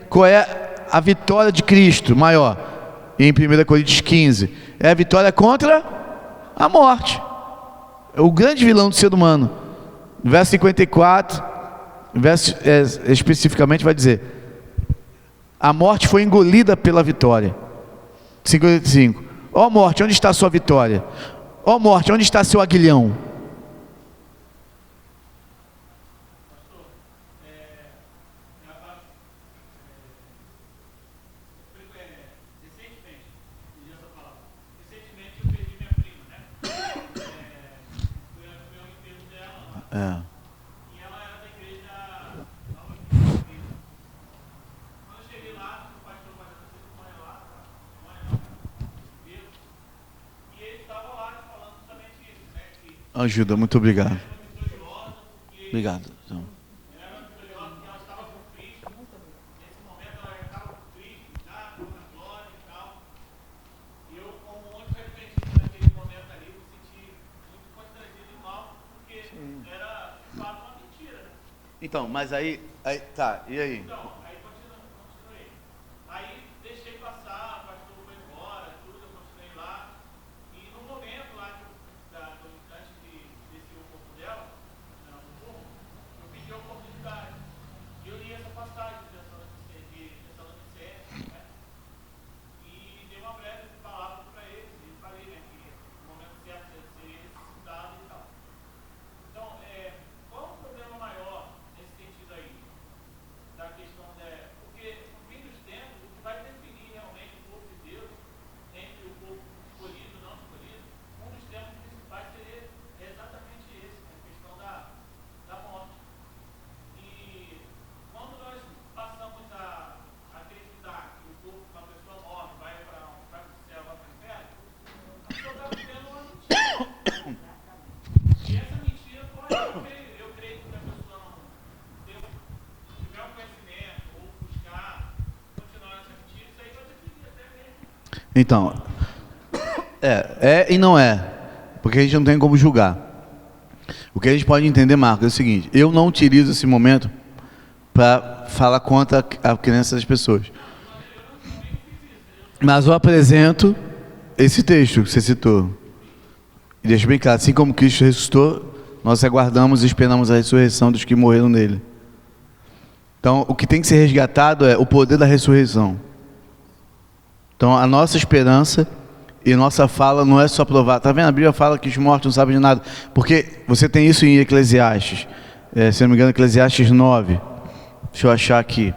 qual é a vitória de Cristo maior? Em 1 Coríntios 15, é a vitória contra a morte. É o grande vilão do ser humano. Verso 54, especificamente vai dizer, a morte foi engolida pela vitória. 55, ó morte, onde está a sua vitória? Ó morte, onde está seu aguilhão? E ela era da igreja Nova Vida. Quando eu cheguei lá, o pastor mora lá, e ele estava lá falando justamente isso, né? Que Ajuda, muito obrigado. ela era vitoriosa, porque Obrigado. Então. ela era vitoriosa, porque ela estava com Cristo. Nesse momento ela já estava com Cristo, já na glória e tal. E eu, como um monte de adventista naquele momento ali, me senti muito constrangido e mal, porque era de fato uma mentira, né? Então, mas aí tá, e aí? Então, aí continuei. Aí deixei passar, o pastor foi embora, tudo, eu continuei lá. E no momento lá, antes de descer o corpo dela, no burro, eu pedi a oportunidade. E eu li essa passagem de Tessalonicenses, né? E dei uma breve palavra para eles e falei, né, que no momento certo seria ressuscitado e tal. Então, qual o problema maior nesse sentido aí? Da questão porque no fim dos tempos, o que vai definir realmente o povo de Deus, entre o povo escolhido e não escolhido, um dos temas principais seria exatamente esse, a questão da morte. E quando nós passamos a acreditar que o corpo de uma pessoa morre, vai para o céu, vai para o inferno, a pessoa está vivendo uma mentira. E essa mentira pode, eu creio que a pessoa não tiver um conhecimento ou buscar continuar nessa mentira, isso aí vai definir até mesmo. Então, e não é, porque a gente não tem como julgar. O que a gente pode entender, Marcos, é o seguinte: eu não utilizo esse momento para falar contra a crença das pessoas, mas eu apresento esse texto que você citou e deixo bem claro, assim como Cristo ressuscitou, nós aguardamos e esperamos a ressurreição dos que morreram nele. Então, o que tem que ser resgatado é o poder da ressurreição. Então, a nossa esperança e nossa fala não é só provar. Está vendo? A Bíblia fala que os mortos não sabem de nada. Porque você tem isso em Eclesiastes. Se não me engano, Eclesiastes 9. Deixa eu achar aqui.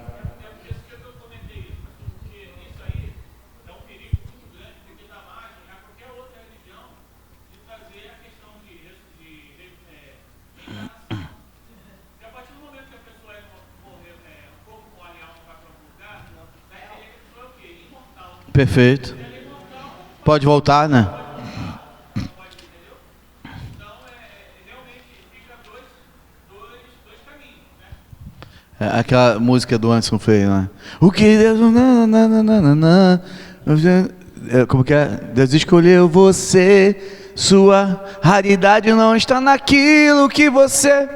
Perfeito. Pode voltar, né? Realmente fica dois caminhos, né? É aquela música do Anderson Freire, né? O que Deus... Como que é? Deus escolheu você, sua raridade não está naquilo que você...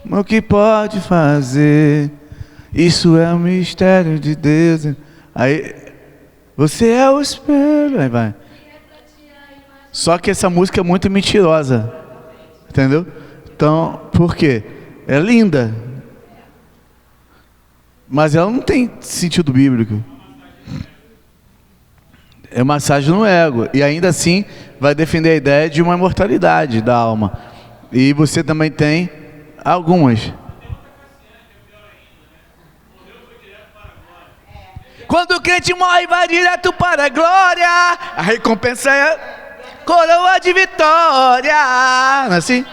O que pode fazer? Isso é o mistério de Deus. Aí, você é o espelho. Aí vai. Só que essa música é muito mentirosa. Entendeu? Então, por quê? É linda. Mas ela não tem sentido bíblico. É massagem no ego. E ainda assim, vai defender a ideia de uma imortalidade da alma. E você também tem algumas. Quando o crente morre, vai direto para a glória. A recompensa é coroa de vitória. Não é assim?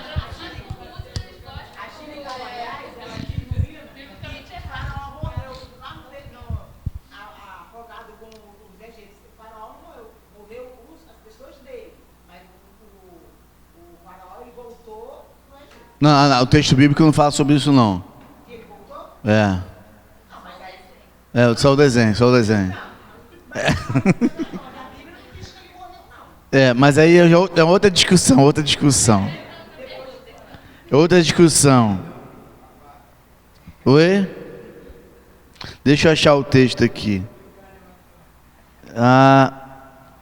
Não, o texto bíblico não fala sobre isso, não. É. Só o desenho. Mas aí é outra discussão. Oi? Deixa eu achar o texto aqui.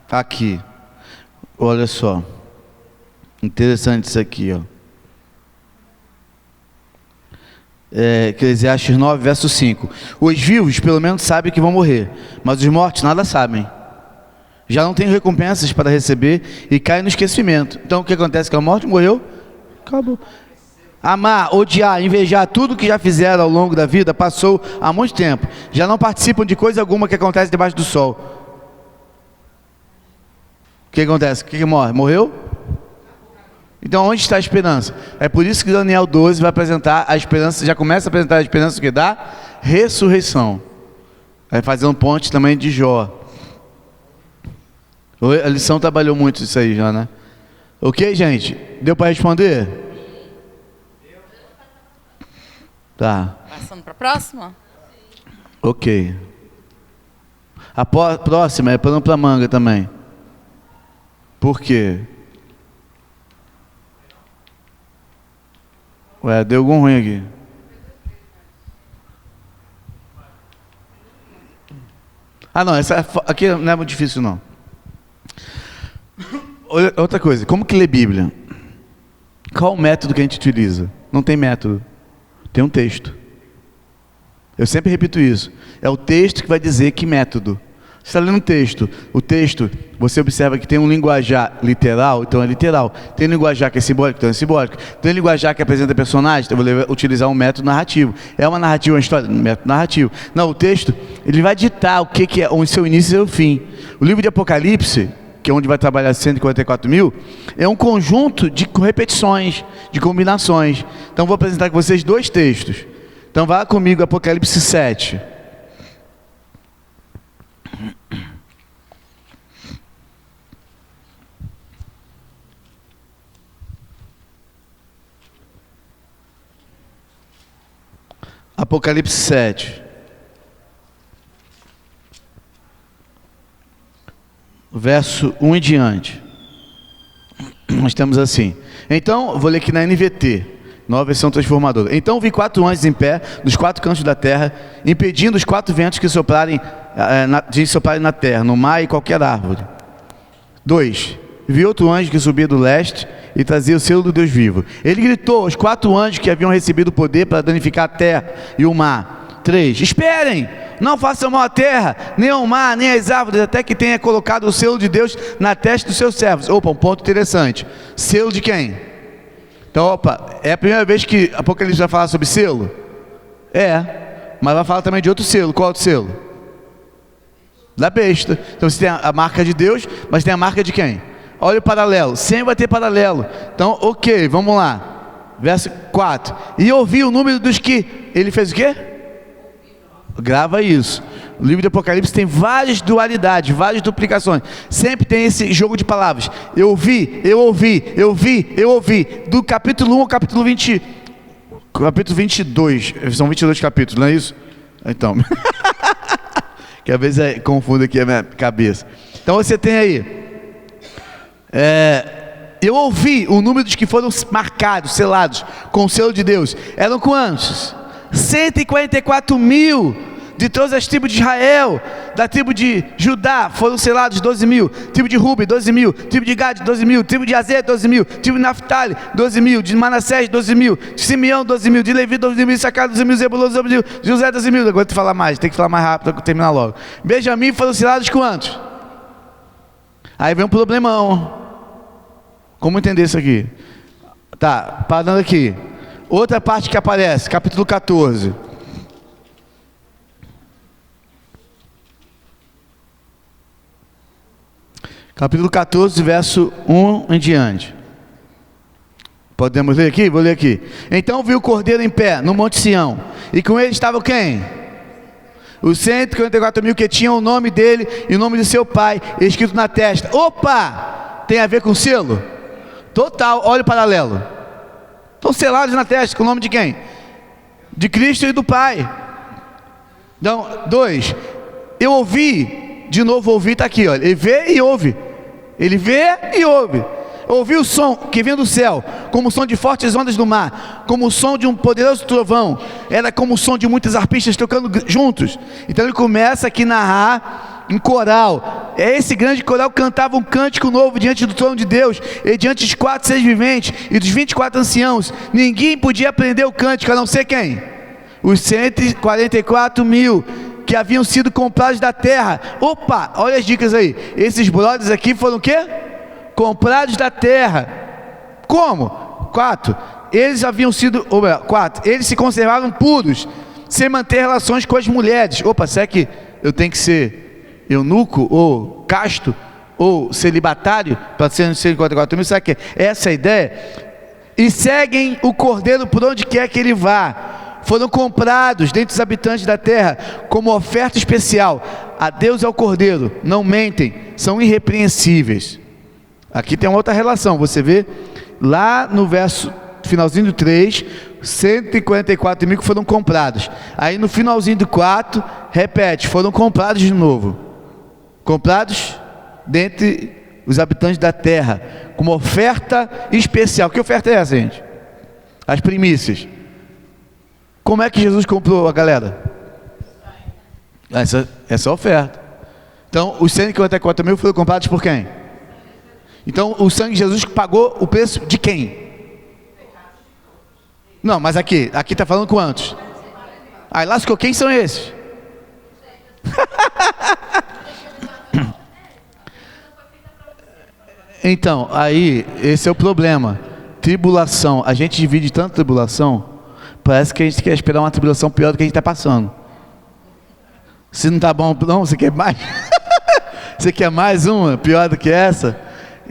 Aqui. Olha só. Interessante isso aqui, ó. Eclesiastes 9, verso 5. Os vivos pelo menos sabem que vão morrer, mas os mortos nada sabem. Já não tem recompensas para receber e caem no esquecimento. Então o que acontece com a morte? Morreu, acabou. Amar, odiar, invejar, tudo que já fizeram ao longo da vida passou há muito tempo. Já não participam de coisa alguma que acontece debaixo do sol. O que acontece? O que morre? Morreu? Então onde está a esperança? É por isso que Daniel 12 vai apresentar a esperança, já começa a apresentar a esperança que dá ressurreição. Vai fazer um ponte também de Jó. A lição trabalhou muito isso aí já, né? Ok, gente? Deu para responder? Tá. Passando para a próxima? Ok. A próxima é pano para manga também. Por quê? Ué, deu algum ruim aqui. Não, essa aqui não é muito difícil, não. Outra coisa, como que lê Bíblia? Qual o método que a gente utiliza? Não tem método. Tem um texto. Eu sempre repito isso. É o texto que vai dizer que método. Você está lendo um texto. O texto, você observa que tem um linguajar literal, então é literal. Tem um linguajar que é simbólico, então é simbólico. Tem um linguajar que apresenta personagens, então eu vou utilizar um método narrativo. É uma narrativa, uma história? Um método narrativo. Não, o texto, ele vai ditar o que é o seu início e o fim. O livro de Apocalipse, que é onde vai trabalhar 144 mil, é um conjunto de repetições, de combinações. Então vou apresentar com vocês dois textos. Então vá comigo, Apocalipse 7. Apocalipse 7. Verso 1 em diante. Nós temos assim. Então, vou ler aqui na NVT, nova versão transformadora. Então vi 4 anjos em pé, dos 4 cantos da terra, impedindo os 4 ventos que soprarem, de soprarem na terra, no mar e qualquer árvore. 2. Vi outro anjo que subia do leste e trazia o selo do Deus vivo. Ele gritou aos 4 anjos que haviam recebido o poder para danificar a terra e o mar. 3. Esperem! Não façam mal à terra, nem ao mar, nem às árvores, até que tenha colocado o selo de Deus na testa dos seus servos. Opa, um ponto interessante. Selo de quem? Então, é a primeira vez que Apocalipse vai falar sobre selo? Mas vai falar também de outro selo. Qual outro selo? Da besta. Então você tem a marca de Deus, mas tem a marca de quem? Olha o paralelo, sempre vai ter paralelo. Então, ok, vamos lá. Verso 4. E ouvi o número dos que... Ele fez o quê? Grava isso. O livro do Apocalipse tem várias dualidades, várias duplicações. Sempre tem esse jogo de palavras. Eu ouvi, eu ouvi, eu vi, eu ouvi. Do capítulo 1 ao capítulo 22. São 22 capítulos, não é isso? Então, que às vezes confunde aqui a minha cabeça. Então você tem aí. Eu ouvi o número dos que foram marcados, selados com o selo de Deus. Eram quantos? 144 mil de todas as tribos de Israel. Da tribo de Judá foram selados 12 mil. Tribo de Ruben, 12 mil. Tribo de Gad, 12 mil. Tribo de Azer, 12 mil. Tribo de Naftali, 12 mil. De Manassés, 12 mil. De Simeão, 12 mil. De Levi, 12 mil. Sacar, 12 mil. Zebulon, 12 mil. José, 12 mil. Agora tem que falar mais. Tem que falar mais rápido para terminar logo. Benjamim foram selados quantos? Aí vem um problemão. Como entender isso aqui? Tá, parando aqui. Outra parte que aparece, capítulo 14. Capítulo 14, verso 1 em diante. Podemos ler aqui? Vou ler aqui. Então viu o cordeiro em pé no Monte Sião, e com ele estavam quem? Os 144 mil que tinham o nome dele e o nome de seu pai escrito na testa. Opa! Tem a ver com selo? Total, olha o paralelo. Estão selados na testa com o nome de quem? De Cristo e do Pai. Então, 2. Eu ouvi, de novo ouvi, está aqui, olha. Ele vê e ouve. Ele vê e ouve. Ouvi o som que vinha do céu, como o som de fortes ondas do mar, como o som de um poderoso trovão. Era como o som de muitas arpistas tocando juntos. Então ele começa aqui a narrar em coral. Esse grande coral cantava um cântico novo diante do trono de Deus e diante dos 4 seres viventes e dos 24 anciãos. Ninguém podia aprender o cântico, a não ser quem? Os 144 mil que haviam sido comprados da terra. Opa, olha as dicas aí. Esses brothers aqui foram o quê? Comprados da terra. Como? 4. Eles haviam sido, 4. Eles se conservavam puros, sem manter relações com as mulheres. Opa, será que eu tenho que ser eunuco, ou casto, ou celibatário, para ser 144 mil? Será que é essa a ideia? E seguem o cordeiro por onde quer que ele vá. Foram comprados dentre os habitantes da terra como oferta especial. A Deus é o cordeiro, não mentem, são irrepreensíveis. Aqui tem uma outra relação, você vê lá no verso finalzinho do 3, 144 mil que foram comprados. Aí no finalzinho do 4, repete, foram comprados de novo. Comprados dentre os habitantes da terra, como oferta especial. Que oferta é essa, gente? As primícias. Como é que Jesus comprou a galera? Essa oferta. Então, os 144 mil foram comprados por quem? Então, o sangue de Jesus pagou o preço de quem? Não, mas aqui está falando quantos? Aí lascou, quem são esses? Então, aí, esse é o problema. Tribulação, a gente divide tanta tribulação, parece que a gente quer esperar uma tribulação pior do que a gente está passando. Se não está bom, não, você quer mais? Você quer mais uma, pior do que essa?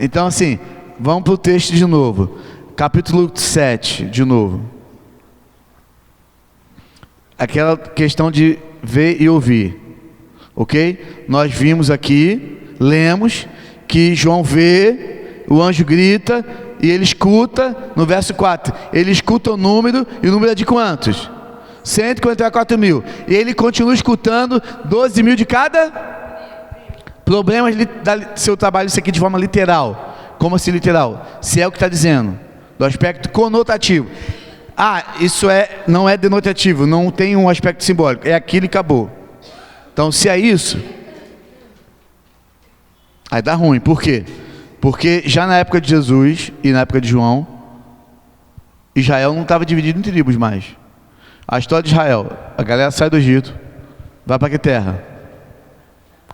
Então assim, vamos para o texto de novo. Capítulo 7, de novo. Aquela questão de ver e ouvir. Ok? Nós vimos aqui, lemos, que João vê, o anjo grita, e ele escuta, no verso 4, ele escuta o número, e o número é de quantos? 144 mil. E ele continua escutando 12 mil de cada... Problemas do seu trabalho, isso aqui de forma literal. Como assim literal? Se é o que está dizendo, do aspecto conotativo. Isso não é denotativo, não tem um aspecto simbólico, é aquilo e acabou. Então se é isso, aí dá ruim. Por quê? Porque já na época de Jesus e na época de João, Israel não estava dividido em tribos mais. A história de Israel, a galera sai do Egito, vai para que terra?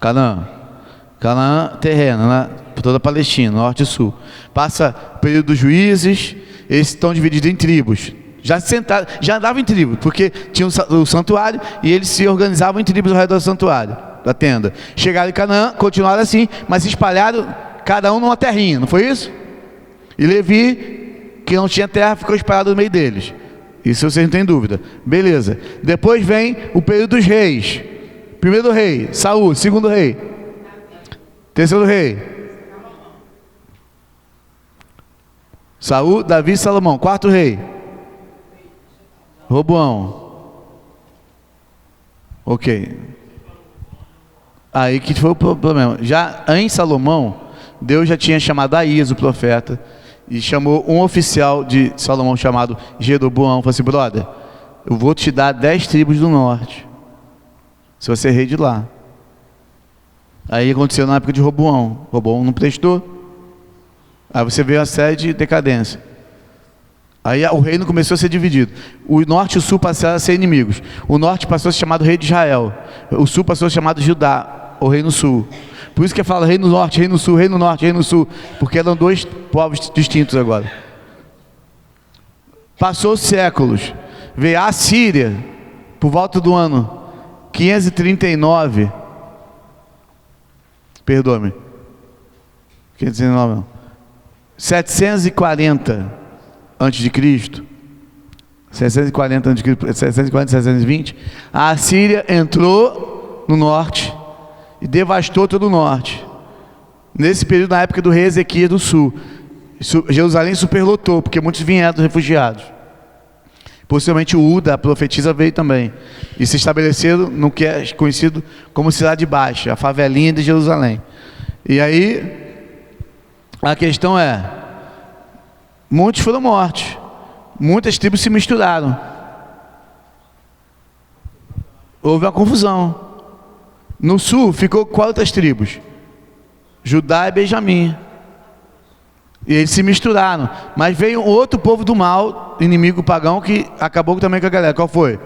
Canaã terrena, né? Por toda a Palestina, norte e sul. Passa o período dos juízes, eles estão divididos em tribos. Já andavam em tribos, porque tinha o santuário e eles se organizavam em tribos ao redor do santuário, da tenda. Chegaram em Canaã, continuaram assim, mas se espalharam, cada um numa terrinha, não foi isso? E Levi, que não tinha terra, ficou espalhado no meio deles. Isso vocês não têm dúvida. Beleza. Depois vem o período dos reis. Primeiro rei, Saul. Segundo rei. Terceiro rei, Saul, Davi e Salomão. Quarto rei, Roboão. Ok. Aí que foi o problema. Já em Salomão, Deus já tinha chamado Aías, o profeta, e chamou um oficial de Salomão chamado Jeroboão. Falou assim: brother, eu vou te dar 10 tribos do norte, se você é rei de lá. Aí aconteceu na época de Roboão. Roboão não prestou. Aí você vê a série de decadência. Aí o reino começou a ser dividido. O norte e o sul passaram a ser inimigos. O norte passou a ser chamado rei de Israel. O sul passou a ser chamado Judá, o reino sul. Por isso que fala reino norte, reino sul, reino norte, reino sul. Porque eram dois povos distintos agora. Passou séculos. Veio a Síria, por volta do ano 539. Perdoe-me. 539 não. 740 antes de Cristo. 740 antes de Cristo, 740, 720. A Síria entrou no norte e devastou todo o norte. Nesse período, na época do rei Ezequias do sul, Jerusalém superlotou, porque muitos vieram refugiados. Possivelmente o Uda, a profetisa, veio também. E se estabeleceram no que é conhecido como Cidade Baixa, a favelinha de Jerusalém. E aí, a questão é, muitos foram mortos. Muitas tribos se misturaram. Houve uma confusão. No sul, ficou quantas tribos? Judá e Benjamim. E eles se misturaram. Mas veio outro povo do mal, inimigo pagão, que acabou também com a galera. Qual foi?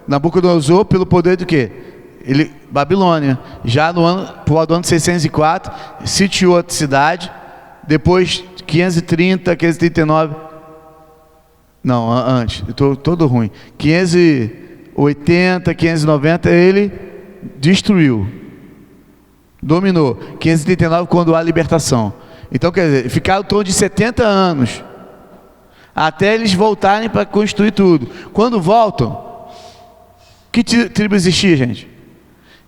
Nabucodonosor, pelo poder do quê? Babilônia. Já no ano, por volta do ano 604, sitiou a cidade. Depois, 530, 539. Não, antes. Eu estou todo ruim. 580, 590, ele destruiu. Dominou. 539, quando há libertação. Então, quer dizer, ficaram em torno de 70 anos até eles voltarem para construir tudo. Quando voltam, que tribo existia, gente?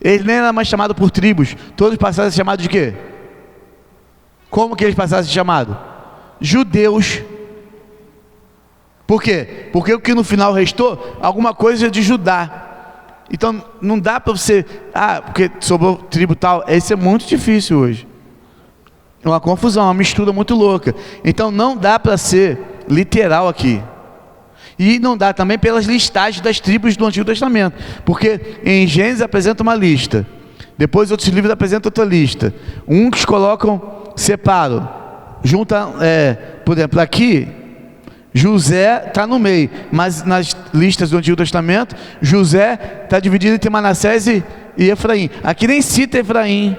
Eles nem eram mais chamados por tribos. Todos passaram a ser chamados de quê? Como que eles passaram a ser chamados? Judeus. Por quê? Porque o que no final restou, alguma coisa de Judá. Então, não dá para você... porque sobrou tribo tal. Isso é muito difícil hoje. É uma confusão, uma mistura muito louca. Então não dá para ser literal aqui. E não dá também pelas listagens das tribos do Antigo Testamento. Porque em Gênesis apresenta uma lista. Depois outros livros apresentam outra lista. Uns colocam, separam. Junta, por exemplo, aqui, José está no meio. Mas nas listas do Antigo Testamento, José está dividido entre Manassés e Efraim. Aqui nem cita Efraim.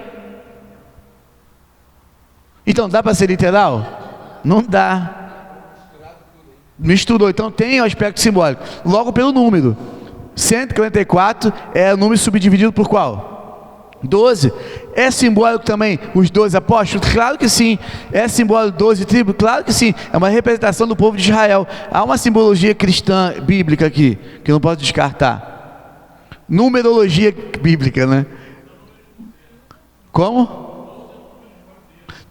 Então, dá para ser literal? Não dá. Misturou. Então, tem o aspecto simbólico. Logo pelo número. 144 é o número subdividido por qual? 12. É simbólico também os 12 apóstolos? Claro que sim. É simbólico 12 tribos? Claro que sim. É uma representação do povo de Israel. Há uma simbologia cristã, bíblica aqui, que eu não posso descartar. Numerologia bíblica, né? Como?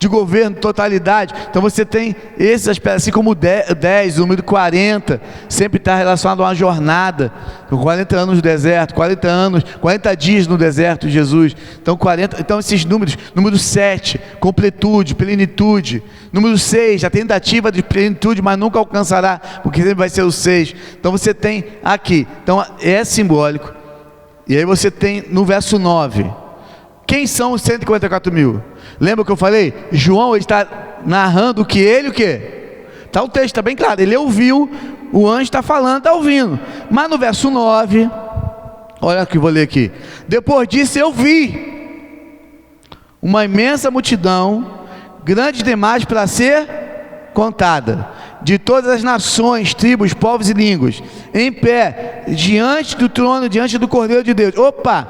De governo, totalidade. Então você tem esses aspectos, assim como o 10, o número 40, sempre está relacionado a uma jornada. 40 anos no deserto, 40 dias no deserto de Jesus. Então esses números, número 7, completude, plenitude. Número 6, a tentativa de plenitude, mas nunca alcançará, porque sempre vai ser o 6. Então você tem aqui, então é simbólico. E aí você tem no verso 9, quem são os 144 mil? Lembra que eu falei? João está narrando que ele o quê? Está o texto, está bem claro. Ele ouviu, o anjo está falando, está ouvindo. Mas no verso 9, olha o que eu vou ler aqui. Depois disso eu vi uma imensa multidão, grande demais para ser contada, de todas as nações, tribos, povos e línguas, em pé, diante do trono, diante do Cordeiro de Deus. Opa!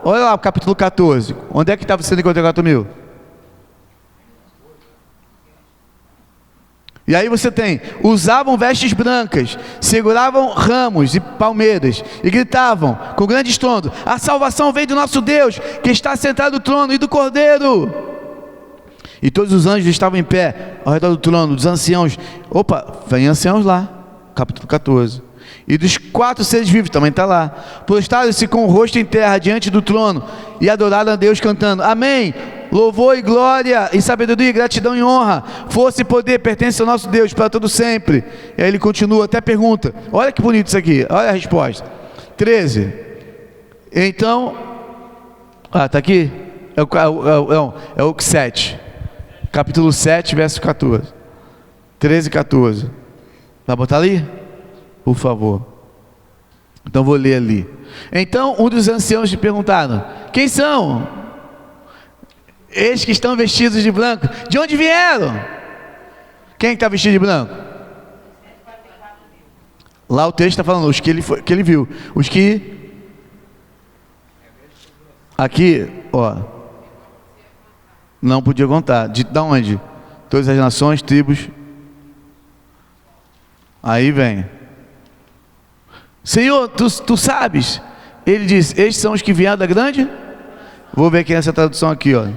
Olha lá o capítulo 14. Onde é que estava os 144 mil? E aí você tem, usavam vestes brancas, seguravam ramos e palmeiras e gritavam com grande estrondo: a salvação vem do nosso Deus, que está sentado no trono, e do Cordeiro. E todos os anjos estavam em pé ao redor do trono, dos anciãos. Opa, vem anciãos lá, capítulo 14. E dos 4 seres vivos, também está lá, prostraram-se com o rosto em terra diante do trono e adoraram a Deus cantando: amém, louvor e glória e sabedoria, gratidão e honra, força e poder pertencem ao nosso Deus para todo sempre. E aí ele continua, até pergunta, olha que bonito isso aqui, olha a resposta. 13. Então, está aqui, é o 7, capítulo 7, verso 14, 13 e 14, vai botar ali? Por favor. Então vou ler ali. Então um dos anciãos lhe perguntaram: quem são? Eles que estão vestidos de branco, de onde vieram? Quem está vestido de branco? Lá o texto está falando os que ele viu. Os que aqui, ó, não podia contar. De onde? Todas as nações, tribos. Aí vem: Senhor, tu sabes? Ele diz: estes são os que vieram da grande. Vou ver aqui essa tradução aqui, ó.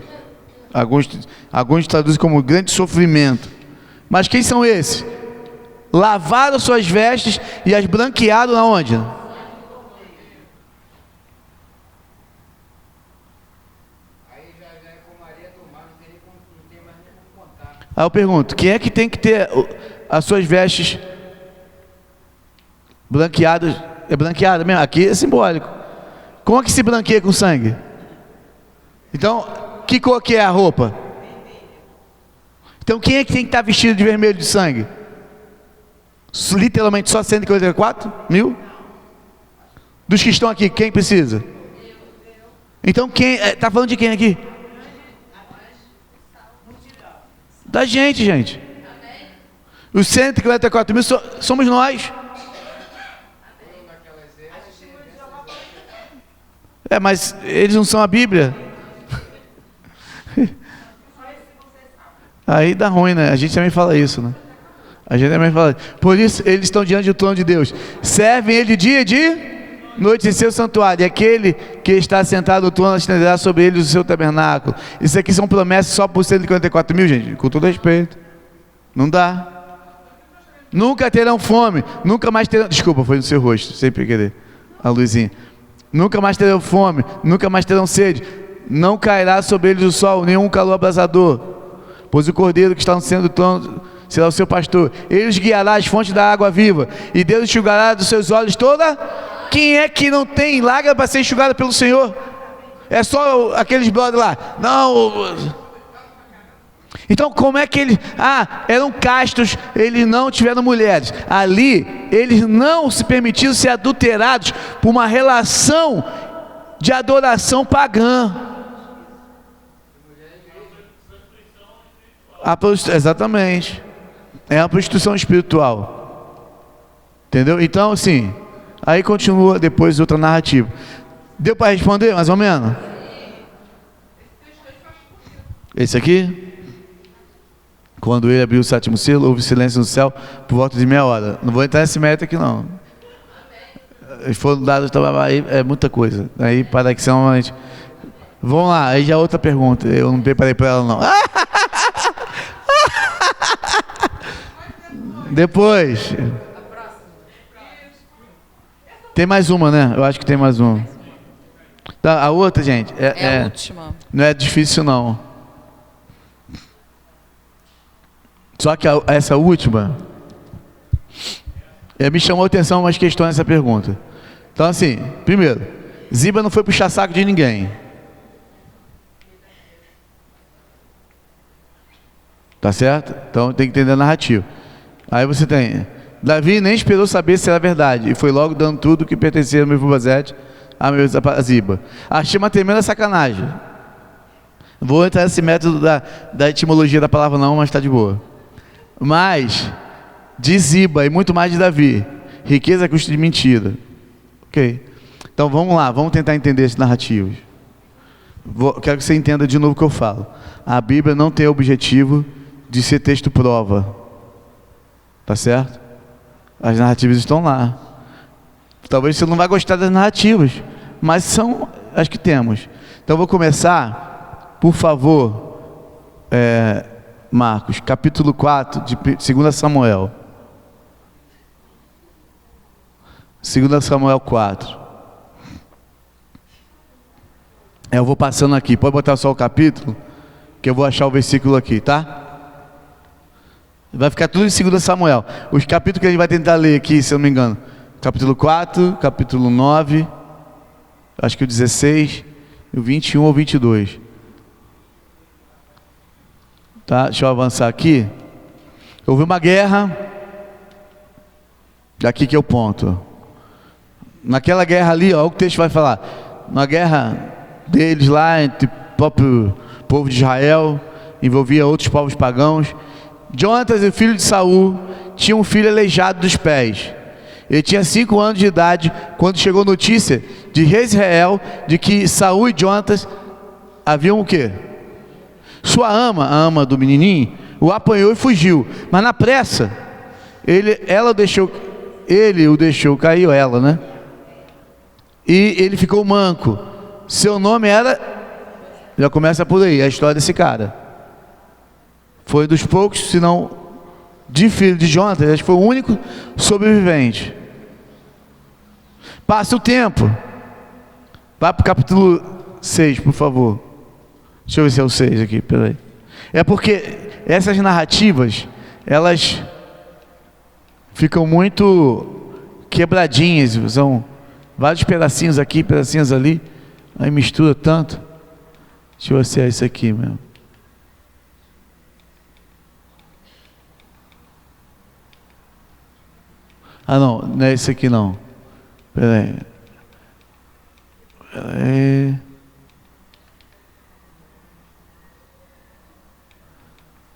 Alguns traduzem como grande sofrimento. Mas quem são esses? Lavaram suas vestes e as branquearam na onde? Aí eu pergunto: quem é que tem que ter as suas vestes branqueadas? É branqueada mesmo? Aqui é simbólico. Como é que se branqueia com sangue? Então, que cor que é a roupa? Então quem é que tem que estar vestido de vermelho de sangue? Literalmente só 144 mil? Dos que estão aqui, quem precisa? Então quem, está falando de quem aqui? Da gente. Os 144 mil somos nós. Mas eles não são a Bíblia. Aí dá ruim, né? A gente também fala isso, né? A gente também fala. Por isso eles estão diante do trono de Deus. Servem ele dia e de noite em seu santuário. E aquele que está sentado no trono estenderá sobre eles o seu tabernáculo. Isso aqui são promessas só por 144 mil, gente. Com todo respeito. Não dá. Nunca terão fome. Nunca mais terão... Desculpa, foi no seu rosto, sem querer. A luzinha. Nunca mais terão fome. Nunca mais terão sede. Não cairá sobre eles o sol, nenhum calor abrasador. Pois o Cordeiro que está no centro do trono será o seu pastor. Ele os guiará às fontes da água viva, e Deus enxugará dos seus olhos toda. Quem é que não tem lágrima para ser enxugada pelo Senhor? É só aqueles brothers lá? Não. Então como é que eles... eram castos, eles não tiveram mulheres. Ali, eles não se permitiram ser adulterados por uma relação de adoração pagã. Exatamente. É a prostituição espiritual. Entendeu? Então, assim, aí continua depois outra narrativa. Deu para responder, mais ou menos? Esse aqui? Quando ele abriu o 7º selo, houve silêncio no céu por volta de meia hora. Não vou entrar nesse mérito aqui, não. Eles foram dados, aí é muita coisa. Aí, para que são... Vamos lá, aí já outra pergunta. Eu não preparei para ela, não. Depois. Tem mais uma, né? Eu acho que tem mais uma. Tá, a outra, gente, é a última. Não é difícil, não. Só que essa última me chamou a atenção umas questões nessa pergunta. Então, assim, primeiro, Ziba não foi puxar saco de ninguém. Tá certo? Então tem que entender a narrativa. Aí você tem: Davi nem esperou saber se era verdade, e foi logo dando tudo que pertencia ao Mefibosete a Ziba. Achei uma tremenda sacanagem. Vou entrar nesse método da etimologia da palavra não, mas está de boa. Mas de Ziba e muito mais de Davi, riqueza a custo de mentira. Ok? Então vamos lá, vamos tentar entender esse narrativo. Quero que você entenda de novo o que eu falo. A Bíblia não tem o objetivo de ser texto prova. Tá certo? As narrativas estão lá. Talvez você não vai gostar das narrativas, mas são as que temos. Então eu vou começar, por favor, Marcos, capítulo 4 de 2 Samuel. 2 Samuel 4. Eu vou passando aqui, pode botar só o capítulo, que eu vou achar o versículo aqui, tá? Vai ficar tudo em 2 Samuel. Os capítulos que a gente vai tentar ler aqui, se eu não me engano, capítulo 4, capítulo 9, acho que o 16, o 21 ou 22. Tá? Deixa eu avançar aqui. Houve uma guerra, aqui que é o ponto. Naquela guerra ali, ó, o que o texto vai falar. Uma guerra deles lá, entre o próprio povo de Israel, envolvia outros povos pagãos. Jonatas, o filho de Saul, tinha um filho aleijado dos pés. Ele tinha 5 anos de idade quando chegou notícia de Israel de que Saul e Jonatas haviam o quê? Sua ama, a ama do menininho, o apanhou e fugiu. Mas na pressa, ele o deixou cair, ela, né? E ele ficou manco. Seu nome era, já começa por aí, a história desse cara. Foi dos poucos, se não de filho de Jonatas, acho que foi o único sobrevivente. Passa o tempo. Vai para o capítulo 6, por favor. Deixa eu ver se é o 6 aqui, peraí. É porque essas narrativas, elas ficam muito quebradinhas, são vários pedacinhos aqui, pedacinhos ali, aí mistura tanto. Deixa eu ver se é isso aqui mesmo. Ah, não é esse aqui não. Peraí.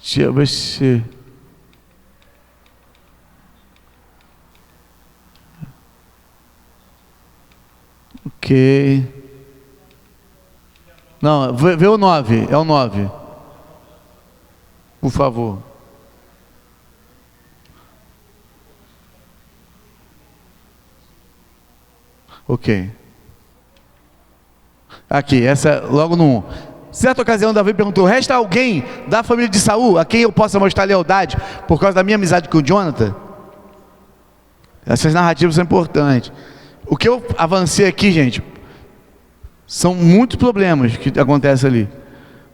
Deixa eu ver se... Ok. Não, vê o 9, é o 9. Por favor. Ok. Aqui, essa logo no 1. Certa ocasião, Davi perguntou: resta alguém da família de Saul a quem eu possa mostrar lealdade por causa da minha amizade com o Jonathan? Essas narrativas são importantes. O que eu avancei aqui, gente, são muitos problemas que acontecem ali.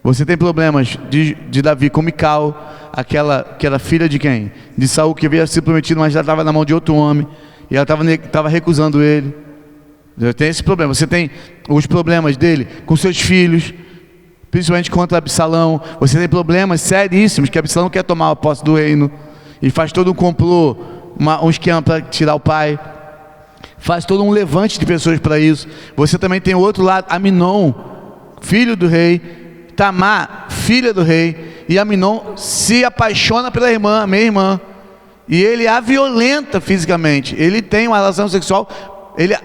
Você tem problemas de Davi com Mical, aquela que era filha de quem? De Saul, que havia sido prometido, mas já estava na mão de outro homem, e ela estava recusando ele. Tem esse problema. Você tem os problemas dele com seus filhos, principalmente contra Absalão. Você tem problemas seríssimos, que Absalão quer tomar a posse do reino e faz todo um complô, um esquema para tirar o pai. Faz todo um levante de pessoas para isso. Você também tem o outro lado, Aminon, filho do rei, Tamar, filha do rei, e Aminon se apaixona pela irmã, minha irmã, e ele a violenta fisicamente. Ele tem uma relação sexual, ele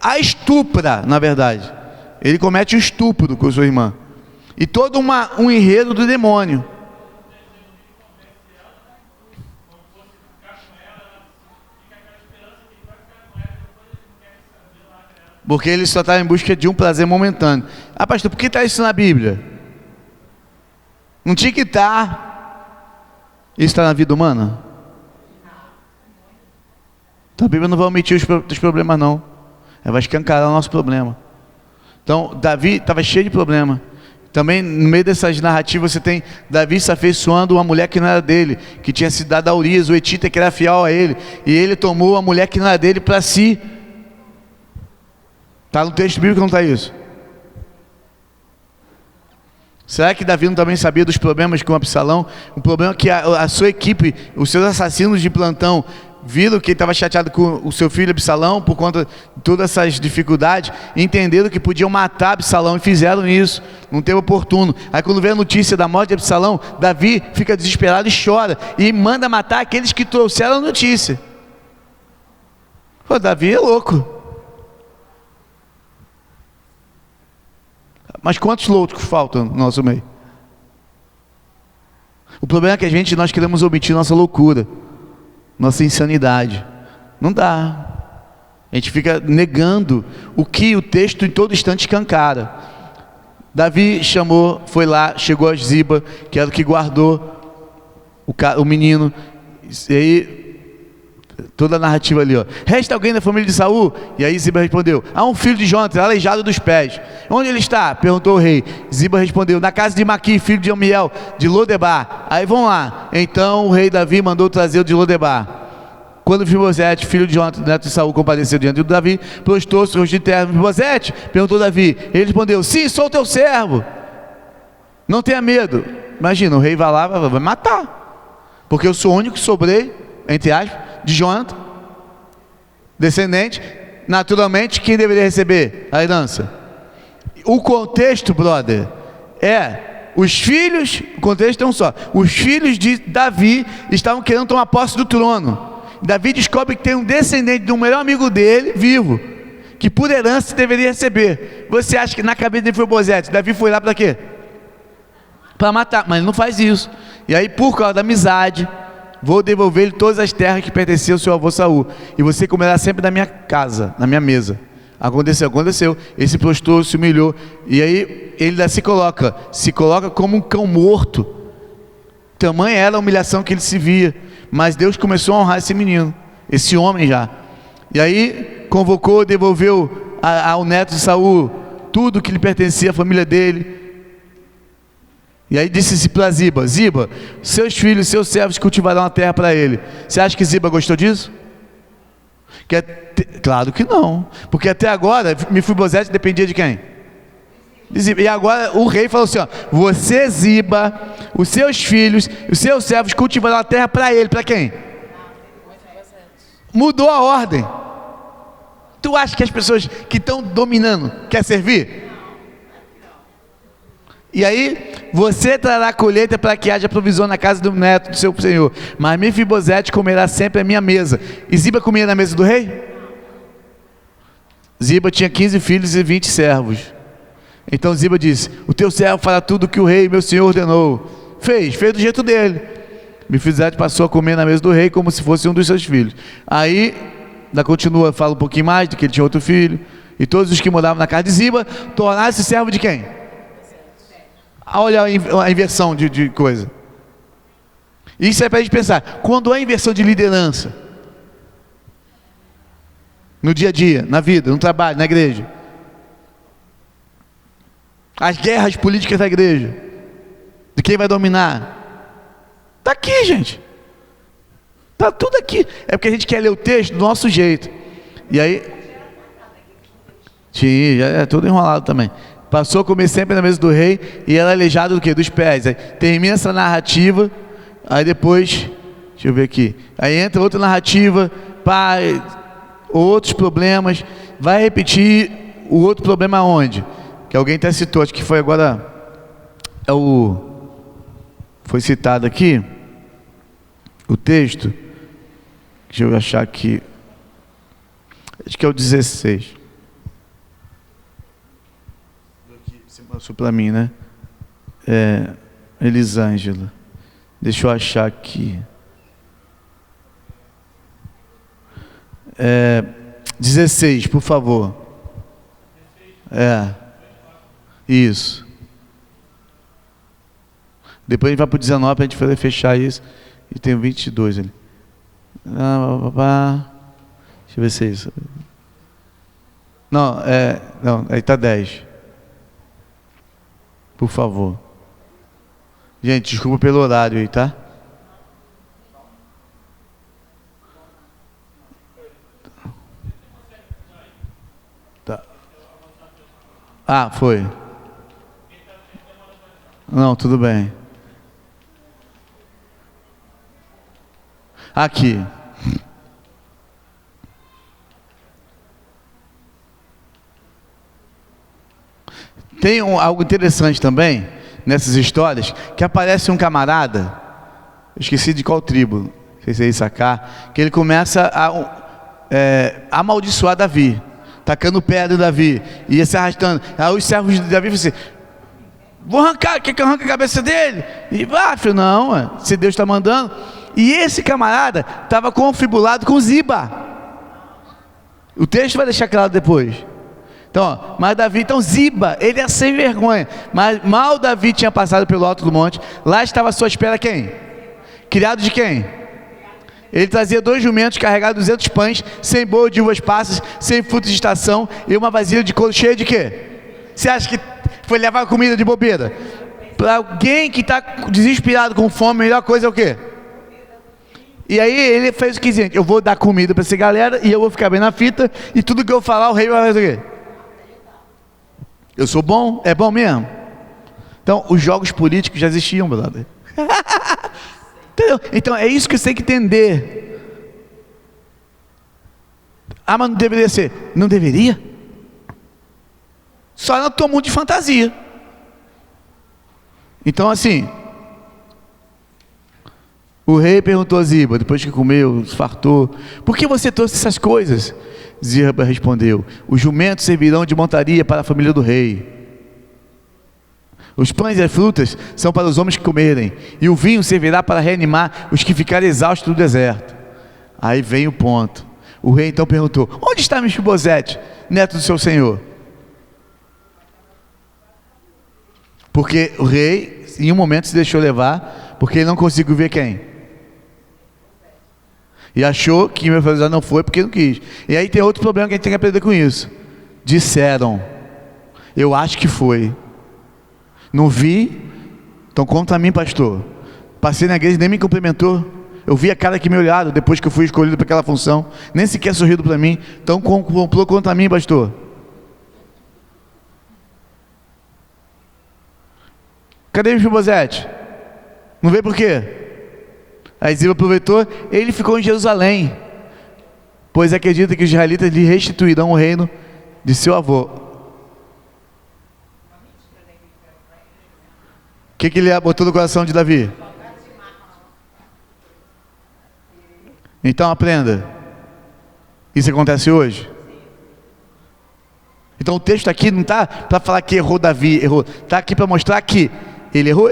a estupra, na verdade. Ele comete um estupro com sua irmã. E todo um enredo do demônio. Porque ele só está em busca de um prazer momentâneo. Ah, pastor, por que está isso na Bíblia? Não tinha que estar. Isso está na vida humana? Então a Bíblia não vai omitir os problemas, não. Ela vai escancarar o nosso problema. Então, Davi estava cheio de problema. Também, no meio dessas narrativas, você tem Davi se afeiçoando uma mulher que não era dele, que tinha sido dada a Urias, o Etita, que era fiel a ele. E ele tomou a mulher que não era dele para si. Está no texto bíblico, não está isso? Será que Davi não também sabia dos problemas com Absalão? Um problema que a sua equipe, os seus assassinos de plantão, viram que ele estava chateado com o seu filho Absalão por conta de todas essas dificuldades, entenderam que podiam matar Absalão e fizeram isso num tempo oportuno. Aí quando vê a notícia da morte de Absalão, Davi fica desesperado e chora e manda matar aqueles que trouxeram a notícia. Pô, Davi é louco. Mas quantos loucos faltam no nosso meio? O problema é que nós queremos omitir nossa loucura. nossa insanidade. Não dá. A gente fica negando o que o texto em todo instante escancara. Davi chamou, foi lá, chegou a Ziba, que era o que guardou o menino. E aí, toda a narrativa ali, ó. Resta alguém da família de Saul? E aí Ziba respondeu: há um filho de Jonathan, aleijado dos pés. Onde ele está? Perguntou o rei. Ziba respondeu: na casa de Maqui, filho de Amiel, de Lodebar. Aí vão lá. Então o rei Davi mandou trazer o de Lodebar. Quando Mefibosete, filho de Jonathan, neto de Saul, compareceu diante de Davi, prostou-se, rosto de terra. Mefibosete? Perguntou Davi. Ele respondeu: sim, sou teu servo. Não tenha medo. Imagina, o rei vai lá, vai matar. Porque eu sou o único que sobrei, entre aspas, de Jonathan, descendente. Naturalmente, quem deveria receber a herança? O contexto, brother, é os filhos, o contexto é um só. Os filhos de Davi estavam querendo tomar posse do trono. Davi descobre que tem um descendente do melhor amigo dele, vivo, que por herança deveria receber. Você acha que na cabeça de Mefibosete, Davi foi lá para quê? Para matar, mas ele não faz isso. E aí, por causa da amizade, vou devolver-lhe todas as terras que pertenciam ao seu avô Saul, e você comerá sempre da minha casa, na minha mesa. Aconteceu. Ele se prostrou, se humilhou, e aí ele se coloca como um cão morto. Tamanha era a humilhação que ele se via. Mas Deus começou a honrar esse menino, esse homem já. E aí convocou, devolveu ao neto de Saul tudo que lhe pertencia à família dele. E aí disse para Ziba: Ziba, seus filhos, seus servos cultivarão a terra para ele. Você acha que Ziba gostou disso? Claro que não. Porque até agora Mefibosete dependia de quem? De Ziba. E agora o rei falou assim: ó, você, Ziba, os seus filhos, os seus servos cultivarão a terra para ele. Para quem? Mudou a ordem. Tu acha que as pessoas que estão dominando quer servir? E aí, você trará colheita para que haja provisão na casa do neto do seu senhor. Mas Mefibosete comerá sempre a minha mesa. E Ziba comia na mesa do rei? Ziba tinha 15 filhos e 20 servos. Então Ziba disse: o teu servo fará tudo o que o rei, meu senhor, ordenou. Fez do jeito dele. Mefibosete passou a comer na mesa do rei como se fosse um dos seus filhos. Aí, ainda continua, fala um pouquinho mais de que ele tinha outro filho. E todos os que moravam na casa de Ziba tornaram-se servo de quem? Olha a inversão de coisa. Isso é para a gente pensar. Quando há inversão de liderança, no dia a dia, na vida, no trabalho, na igreja, as guerras políticas da igreja, de quem vai dominar, está aqui, gente. Está tudo aqui. É porque a gente quer ler o texto do nosso jeito. E aí, sim, já é tudo enrolado também. Passou a comer sempre na mesa do rei e era aleijado do quê? Dos pés. Aí termina essa narrativa, aí depois, deixa eu ver aqui, aí entra outra narrativa, outros problemas, vai repetir o outro problema aonde? Que alguém até citou, acho que foi agora, foi citado aqui, o texto, deixa eu achar aqui, acho que é o 16. Você passou para mim, né? Elisângela. Deixa eu achar aqui. 16, por favor. Isso. Depois a gente vai para o 19 para a gente poder fechar isso. E tem o 22 ali. Deixa eu ver se é isso. Não, aí está 10. Por favor. Gente, desculpa pelo horário aí, tá? Tá. Foi. Não, tudo bem. Aqui. Tem algo interessante também nessas histórias, que aparece um camarada, eu esqueci de qual tribo, não sei se é Issacar, que ele começa a amaldiçoar Davi, tacando pedra em Davi, ia se arrastando. Aí os servos de Davi falam assim: quer que eu arranque a cabeça dele? E filho, não, se Deus está mandando. E esse camarada estava confibulado com Ziba. O texto vai deixar claro depois. Então, mas Davi, então Ziba, ele é sem vergonha. Mas mal Davi tinha passado pelo alto do monte, lá estava à sua espera quem? Criado de quem? Ele trazia 2 jumentos carregados 200 pães, 100 boas de uvas passas, 100 frutos de estação e uma vasilha de couro cheia de quê? Você acha que foi levar comida de bobeira? Para alguém que está desesperado com fome, a melhor coisa é o quê? E aí ele fez o que dizia: eu vou dar comida para essa galera e eu vou ficar bem na fita, e tudo que eu falar o rei vai fazer o quê? Eu sou bom? É bom mesmo? Então, os jogos políticos já existiam, brother. Entendeu? Então, é isso que você tem que entender. Ah, mas não deveria ser. Não deveria? Só não tomou de fantasia. Então, assim, o rei perguntou a Ziba, depois que comeu, se fartou: por que você trouxe essas coisas? Ziba respondeu: os jumentos servirão de montaria para a família do rei. Os pães e as frutas são para os homens que comerem, e o vinho servirá para reanimar os que ficarem exaustos no deserto. Aí vem o ponto. O rei então perguntou: onde está Mefibosete, neto do seu senhor? Porque o rei, em um momento, se deixou levar, porque ele não conseguiu ver quem? E achou que Mefibosete não foi porque não quis. E aí tem outro problema que a gente tem que aprender com isso. Disseram: eu acho que foi. Não vi, então conta a mim, pastor. Passei na igreja e nem me cumprimentou. Eu vi a cara que me olharam depois que eu fui escolhido para aquela função. Nem sequer sorriu para mim. Então comprou contra mim, pastor. Cadê Mefibosete? Não veio por quê? Aí Ziba aproveitou, ele ficou em Jerusalém, pois acredita que os israelitas lhe restituirão o reino de seu avô. O que ele botou no coração de Davi? Então aprenda. Isso acontece hoje? Então o texto aqui não está para falar que errou Davi, errou. Está aqui para mostrar que ele errou.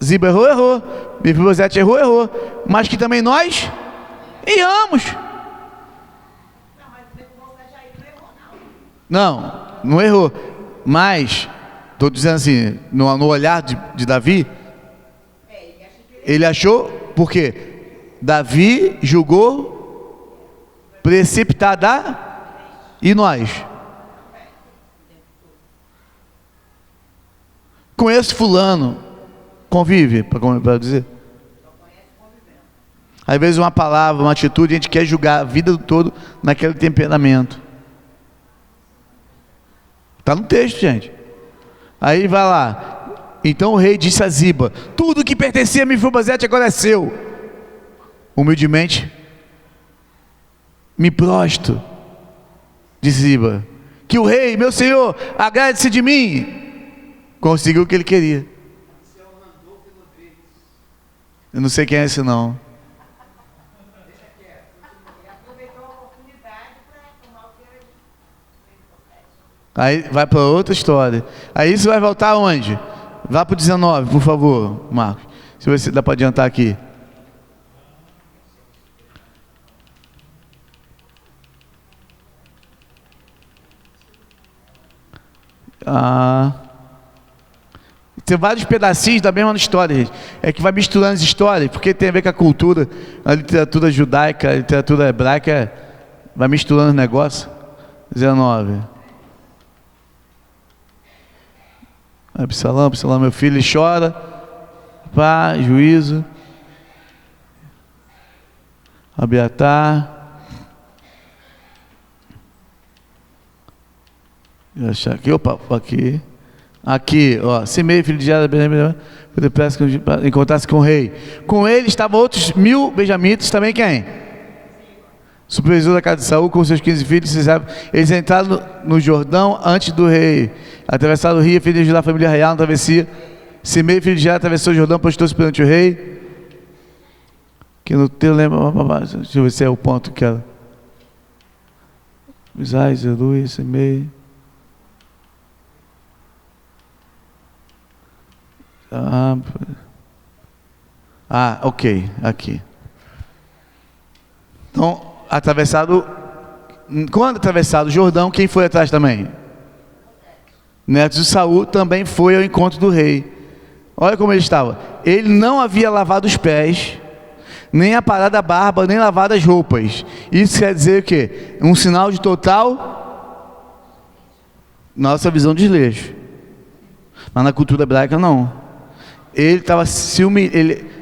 Ziba errou. Mefibosete errou. Mas que também nós erramos. Não errou. Mas, estou dizendo assim, no olhar de Davi, ele achou, por quê? Davi julgou precipitada. E nós? Conheço fulano. Convive, para dizer. Às vezes uma palavra, uma atitude, a gente quer julgar a vida do todo naquele temperamento. Está no texto, gente. Aí vai lá. Então o rei disse a Ziba: tudo que pertencia a Mefibosete agora é seu. Humildemente me prostro, disse Ziba, que o rei, meu senhor, agrade-se de mim. Conseguiu o que ele queria. Eu não sei quem é esse não. Aí vai para outra história. Aí isso vai voltar aonde? Vá para o 19, por favor, Marcos. Se você dá para adiantar aqui. Tem vários pedacinhos da mesma história, gente. É que vai misturando as histórias, porque tem a ver com a cultura, a literatura judaica, a literatura hebraica, vai misturando os negócios. 19. Absalão, meu filho, ele chora. Pá, juízo. Abiatar. Vou achar aqui, opa, aqui. Aqui, ó, Simei, filho de Jada, encontrasse com o rei. Com ele estavam outros 1000 benjamitas, também quem? Supervisor da casa de Saul, com seus 15 filhos. Eles entraram no Jordão antes do rei. Atravessaram o rio, filho de Judá, a família real, na travessia. Simei, filho de Jada, atravessou o Jordão, postou-se perante o rei. Que no teu lembra, deixa eu ver se é o ponto que ela. Isai, Zerui, Simei. Ah, ok, aqui. Então, quando atravessado o Jordão, quem foi atrás também? Netos de Saul também foi ao encontro do rei. Olha como ele estava. Ele não havia lavado os pés, nem aparado a barba, nem lavado as roupas. Isso quer dizer o quê? Um sinal de total nossa visão de desleixo. Mas na cultura hebraica não. Ele estava se humilhando.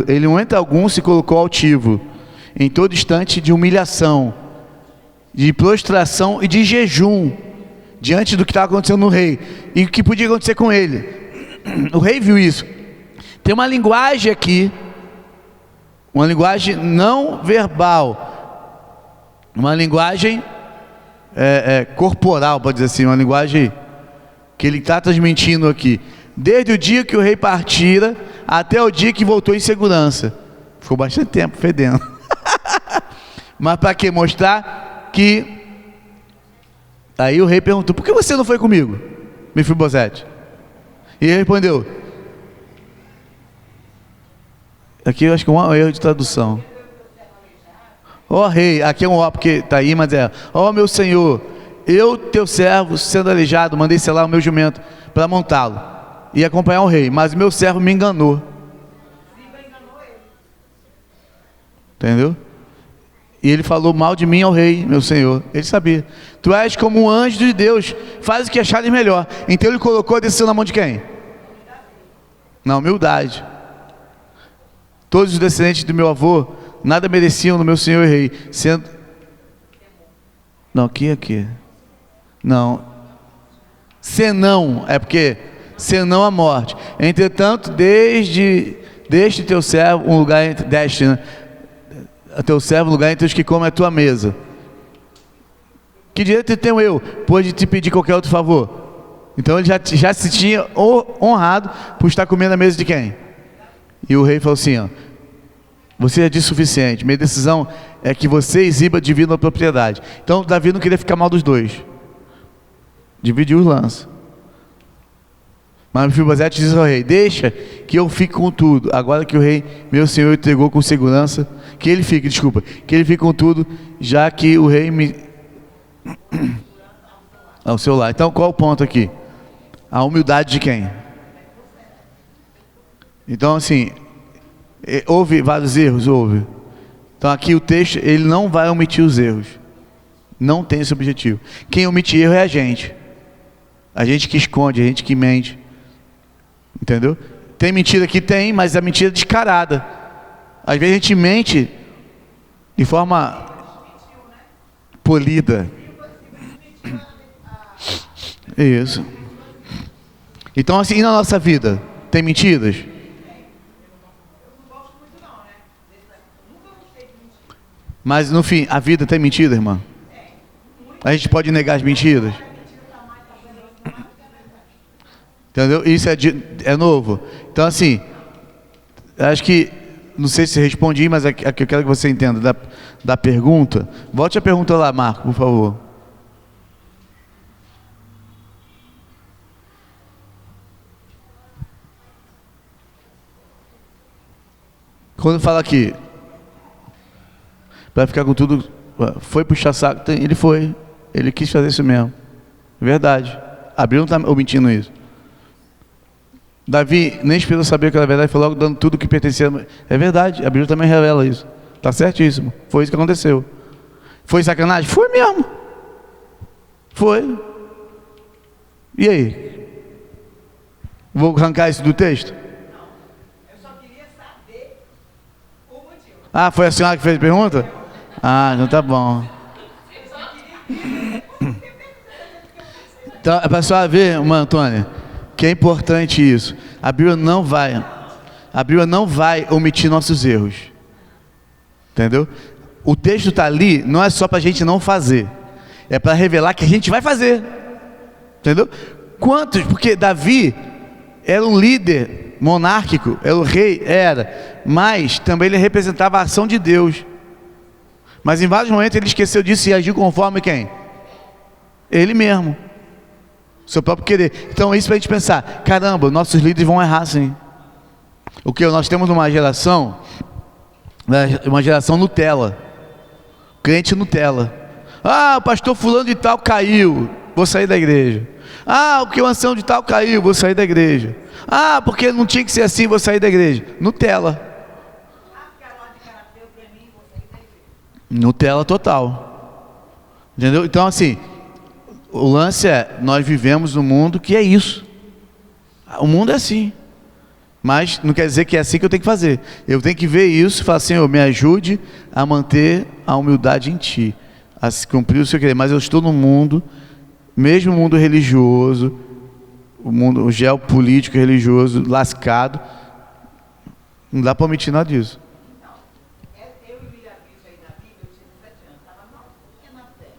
Ele, entre alguns, se colocou altivo, em todo instante de humilhação, de prostração e de jejum, diante do que estava acontecendo no rei, e o que podia acontecer com ele. O rei viu isso. Tem uma linguagem aqui, uma linguagem não verbal, uma linguagem corporal, pode dizer assim, uma linguagem que ele está transmitindo aqui. Desde o dia que o rei partira, até o dia que voltou em segurança. Ficou bastante tempo fedendo. Mas para quê? Mostrar que... Aí o rei perguntou, por que você não foi comigo, Mefibosete? E ele respondeu... Aqui eu acho que é um erro de tradução. Ó rei, aqui é um ó porque está aí, mas ó meu senhor, eu, teu servo, sendo aleijado, mandei selar o meu jumento para montá-lo e acompanhar o rei, mas meu servo me enganou. Entendeu? E ele falou mal de mim ao rei, meu senhor. Ele sabia. Tu és como um anjo de Deus, faz o que achares melhor. Então ele colocou a decisão na mão de quem? Na humildade. Todos os descendentes do meu avô nada mereciam no meu senhor rei, sendo... Não, aqui. Não. Senão, é porque senão a morte. Entretanto, deste teu servo um lugar entre... Deste, né? A teu servo um lugar entre os que comem a tua mesa. Que direito tenho eu, pois de te pedir qualquer outro favor? Então ele já se tinha honrado por estar comendo a mesa de quem? E o rei falou assim, ó, você já disse o suficiente, minha decisão é que você exiba divina propriedade. Então Davi não queria ficar mal dos dois, dividiu os lances. Mas Mefibosete diz ao rei, deixa que eu fique com tudo, agora que o rei, meu senhor, entregou com segurança, que ele fique com tudo, já que o rei me... ao seu lado. Então qual é o ponto aqui? A humildade de quem? Então assim, houve vários erros? Houve. Então aqui o texto, ele não vai omitir os erros. Não tem esse objetivo. Quem omite erro é a gente. A gente que esconde, a gente que mente. Entendeu? Tem mentira que tem, mas é mentira descarada. Às vezes a gente mente de forma polida. Isso. Então assim, e na nossa vida? Tem mentiras? Mas no fim, a vida tem mentira, irmã? A gente pode negar as mentiras? Entendeu? Isso é novo. Então assim, acho que, não sei se respondi, mas é que eu quero que você entenda da pergunta. Volte a pergunta lá, Marco, por favor. Quando fala aqui, para ficar com tudo, foi puxar saco, ele foi, ele quis fazer isso mesmo, verdade. Abraão não está omitindo isso. Davi nem esperou saber que era verdade, foi logo dando tudo que pertencia. É verdade, a Bíblia também revela isso, está certíssimo, foi isso que aconteceu. Foi sacanagem? Foi mesmo, foi. E aí? Vou arrancar isso do texto? Ah, foi a senhora que fez a pergunta? Ah, então tá bom. Então, é para a senhora ver, irmã Antônia, que é importante isso. A Bíblia não vai omitir nossos erros. Entendeu? O texto está ali, não é só para a gente não fazer. É para revelar que a gente vai fazer. Entendeu? Quantos? Porque Davi era um líder monárquico, era o rei, mas também ele representava a ação de Deus. Mas em vários momentos ele esqueceu disso e agiu conforme quem? Ele mesmo, seu próprio querer. Então isso para a gente pensar, caramba, nossos líderes vão errar sim. O que nós temos uma geração Nutella, crente Nutella. Ah, o pastor fulano de tal caiu, vou sair da igreja. Ah, porque o ancião de tal caiu, vou sair da igreja. Ah, porque não tinha que ser assim, vou sair da igreja. Nutella. Nutella total. Entendeu? Então assim, o lance é, nós vivemos num mundo que é isso. O mundo é assim. Mas não quer dizer que é assim que eu tenho que fazer. Eu tenho que ver isso e falar, Senhor, me ajude a manter a humildade em Ti, a cumprir o Seu querer. Mas eu estou num mundo, mesmo o mundo religioso, o mundo geopolítico religioso, lascado, não dá para omitir nada disso. Eu li a Bíblia aí na Bíblia, eu tinha 7 anos, estava novinha na fé.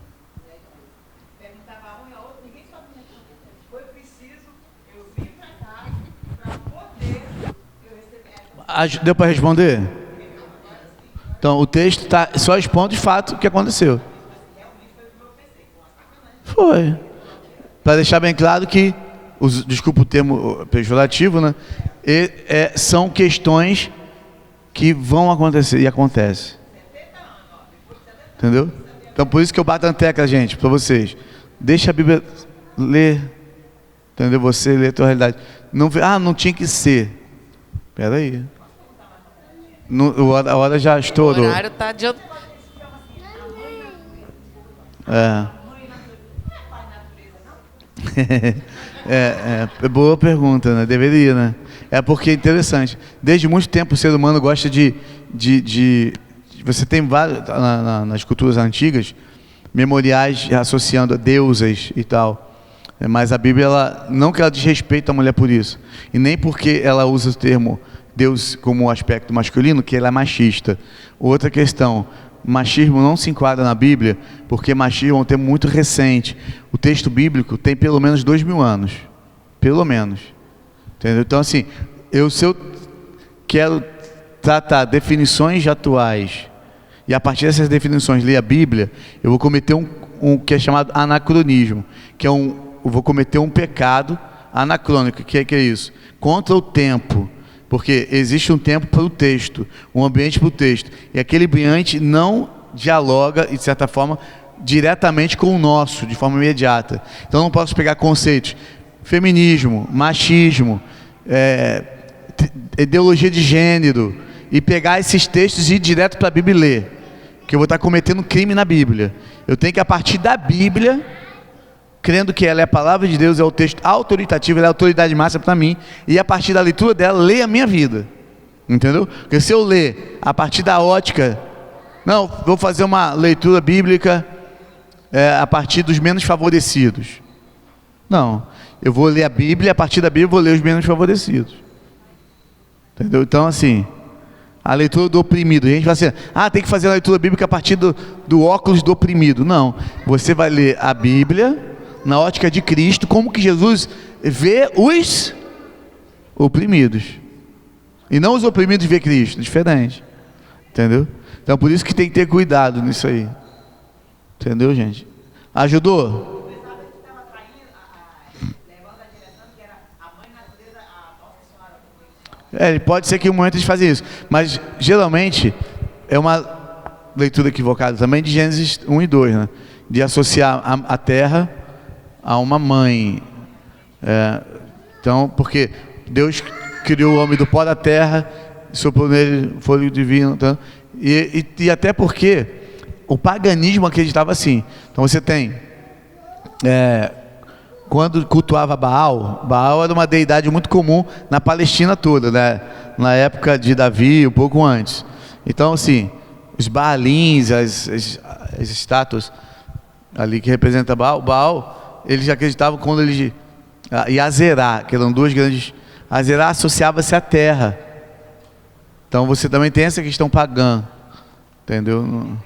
Perguntava um e a outro, ninguém sabia me responder. Foi preciso eu vir para cá para poder eu receber essa. Deu para responder? Então, o texto só expondo de fato o que aconteceu. Foi. Para deixar bem claro que, desculpa o termo pejorativo, né? São questões que vão acontecer e acontecem. Entendeu? Então, por isso que eu bato na tecla, gente, para vocês. Deixa a Bíblia ler. Entendeu? Você lê a tua realidade. Não, não tinha que ser. Espera aí. A hora já estourou. O horário está de... Boa pergunta, né? Deveria, né? É porque é interessante. Desde muito tempo o ser humano gosta de você tem vários, nas culturas antigas, memoriais associando a deusas e tal. Mas a Bíblia, não que ela desrespeita a mulher por isso, e nem porque ela usa o termo Deus como aspecto masculino, que ela é machista. Outra questão, machismo não se enquadra na Bíblia, porque machismo é um termo muito recente. O texto bíblico tem pelo menos 2000 anos. Pelo menos. Entendeu? Então, assim, se eu quero tratar definições atuais, e a partir dessas definições ler a Bíblia, eu vou cometer um que é chamado anacronismo, que é eu vou cometer um pecado anacrônico. Que é isso? Contra o tempo. Porque existe um tempo para o texto, um ambiente para o texto. E aquele ambiente não dialoga, de certa forma, diretamente com o nosso, de forma imediata. Então eu não posso pegar conceitos, feminismo, machismo, ideologia de gênero, e pegar esses textos e ir direto para a Bíblia e ler. Que eu vou estar cometendo crime na Bíblia. Eu tenho que, a partir da Bíblia, crendo que ela é a palavra de Deus, é o texto autoritativo, ela é a autoridade máxima para mim, e a partir da leitura dela, ler a minha vida. Entendeu? Porque se eu ler a partir da ótica, não, vou fazer uma leitura bíblica a partir dos menos favorecidos. Não, eu vou ler a Bíblia, e a partir da Bíblia eu vou ler os menos favorecidos. Entendeu? Então, assim, a leitura do oprimido. A gente vai assim, tem que fazer a leitura bíblica a partir do óculos do oprimido. Não, você vai ler a Bíblia na ótica de Cristo, como que Jesus vê os oprimidos. E não os oprimidos vê Cristo, diferente. Entendeu? Então por isso que tem que ter cuidado nisso aí. Entendeu, gente? Ajudou? Pode ser que um momento eles fazem isso. Mas geralmente é uma leitura equivocada também de Gênesis 1 e 2, né? De associar a terra a uma mãe. Então, porque Deus criou o homem do pó da terra, soprou nele o fôlego divino. Então, e até porque o paganismo acreditava assim. Então você tem, quando cultuava Baal era uma deidade muito comum na Palestina toda, né? Na época de Davi, um pouco antes. Então, assim, os Baalins, as estátuas ali que representam Baal, eles acreditavam quando eles... E Azerá, que eram duas grandes... Azerá associava-se à terra. Então você também tem essa questão pagã. Entendeu?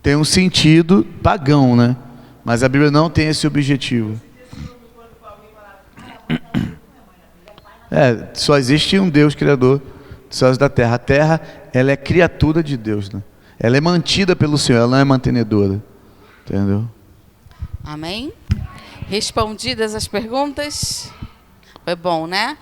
Tem um sentido pagão, né? Mas a Bíblia não tem esse objetivo. Só existe um Deus criador dos céus e da terra. A terra, ela é criatura de Deus, né? Ela é mantida pelo Senhor, ela não é mantenedora. Entendeu? Amém? Respondidas as perguntas? Foi bom, né?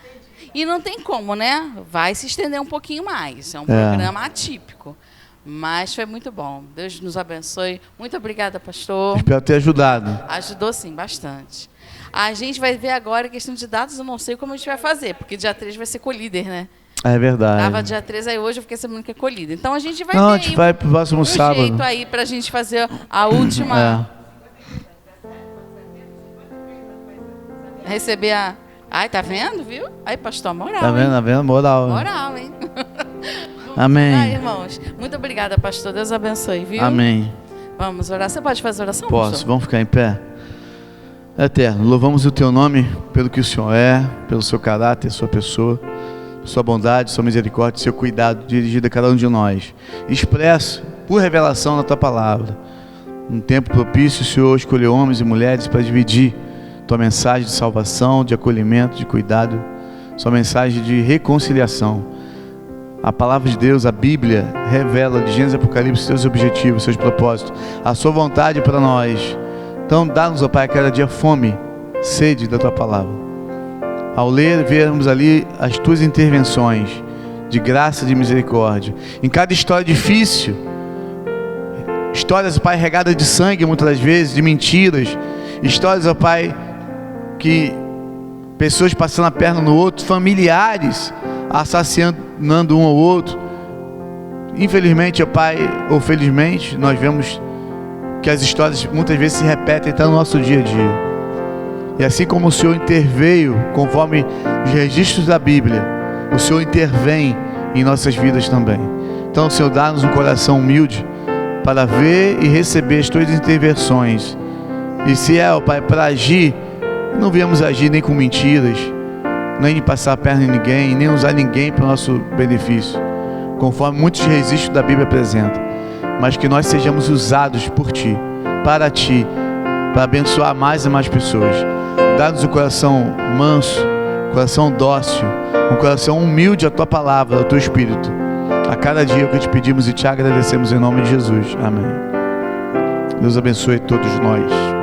E não tem como, né? Vai se estender um pouquinho mais. É um programa atípico. Mas foi muito bom. Deus nos abençoe. Muito obrigada, pastor. Espero ter ajudado. Ajudou sim, bastante. A gente vai ver agora a questão de dados, eu não sei como a gente vai fazer, porque dia 3 vai ser colíder, né? É verdade. Tava dia 3, aí hoje eu fiquei sabendo que é colíder. Então a gente vai Não, ver a gente vai pro próximo sábado. jeito aí pra gente fazer a última... Receber a... Ai, tá vendo, viu? Aí, pastor, moral, Tá vendo, hein? tá vendo? Moral. Moral, hein? Amém. Ai, irmãos, muito obrigada, pastor. Deus abençoe, viu? Amém. Vamos orar. Você pode fazer oração, Posso. pastor? Vamos ficar em pé? Eterno, louvamos o Teu nome pelo que o Senhor é, pelo Seu caráter, Sua pessoa, Sua bondade, Sua misericórdia, Seu cuidado dirigido a cada um de nós. Expresso por revelação na Tua palavra. Um tempo propício, o Senhor escolheu homens e mulheres para dividir Tua mensagem de salvação, de acolhimento, de cuidado, Sua mensagem de reconciliação. A palavra de Deus, a Bíblia, revela de Gênesis e Apocalipse seus objetivos, seus propósitos, a Sua vontade para nós. Então, dá-nos, ó Pai, a cada dia fome, sede da Tua palavra. Ao ler, vermos ali as Tuas intervenções de graça e de misericórdia. Em cada história difícil, histórias, ó Pai, regadas de sangue, muitas das vezes, de mentiras. Histórias, ó Pai, que pessoas passando a perna no outro, familiares assassinando um ao outro. Infelizmente, ó Pai, ou felizmente, nós vemos que as histórias muitas vezes se repetem até no nosso dia a dia. E assim como o Senhor interveio, conforme os registros da Bíblia, o Senhor intervém em nossas vidas também. Então, Senhor, dá-nos um coração humilde para ver e receber as Tuas intervenções. E se é, ó Pai, para agir, não viemos agir nem com mentiras, nem de passar a perna em ninguém, nem usar ninguém para o nosso benefício, conforme muitos registros da Bíblia apresentam, mas que nós sejamos usados por Ti, para Ti, para abençoar mais e mais pessoas. Dá-nos um coração manso, um coração dócil, um coração humilde à Tua palavra, ao Teu Espírito. A cada dia o que Te pedimos e Te agradecemos em nome de Jesus. Amém. Deus abençoe todos nós.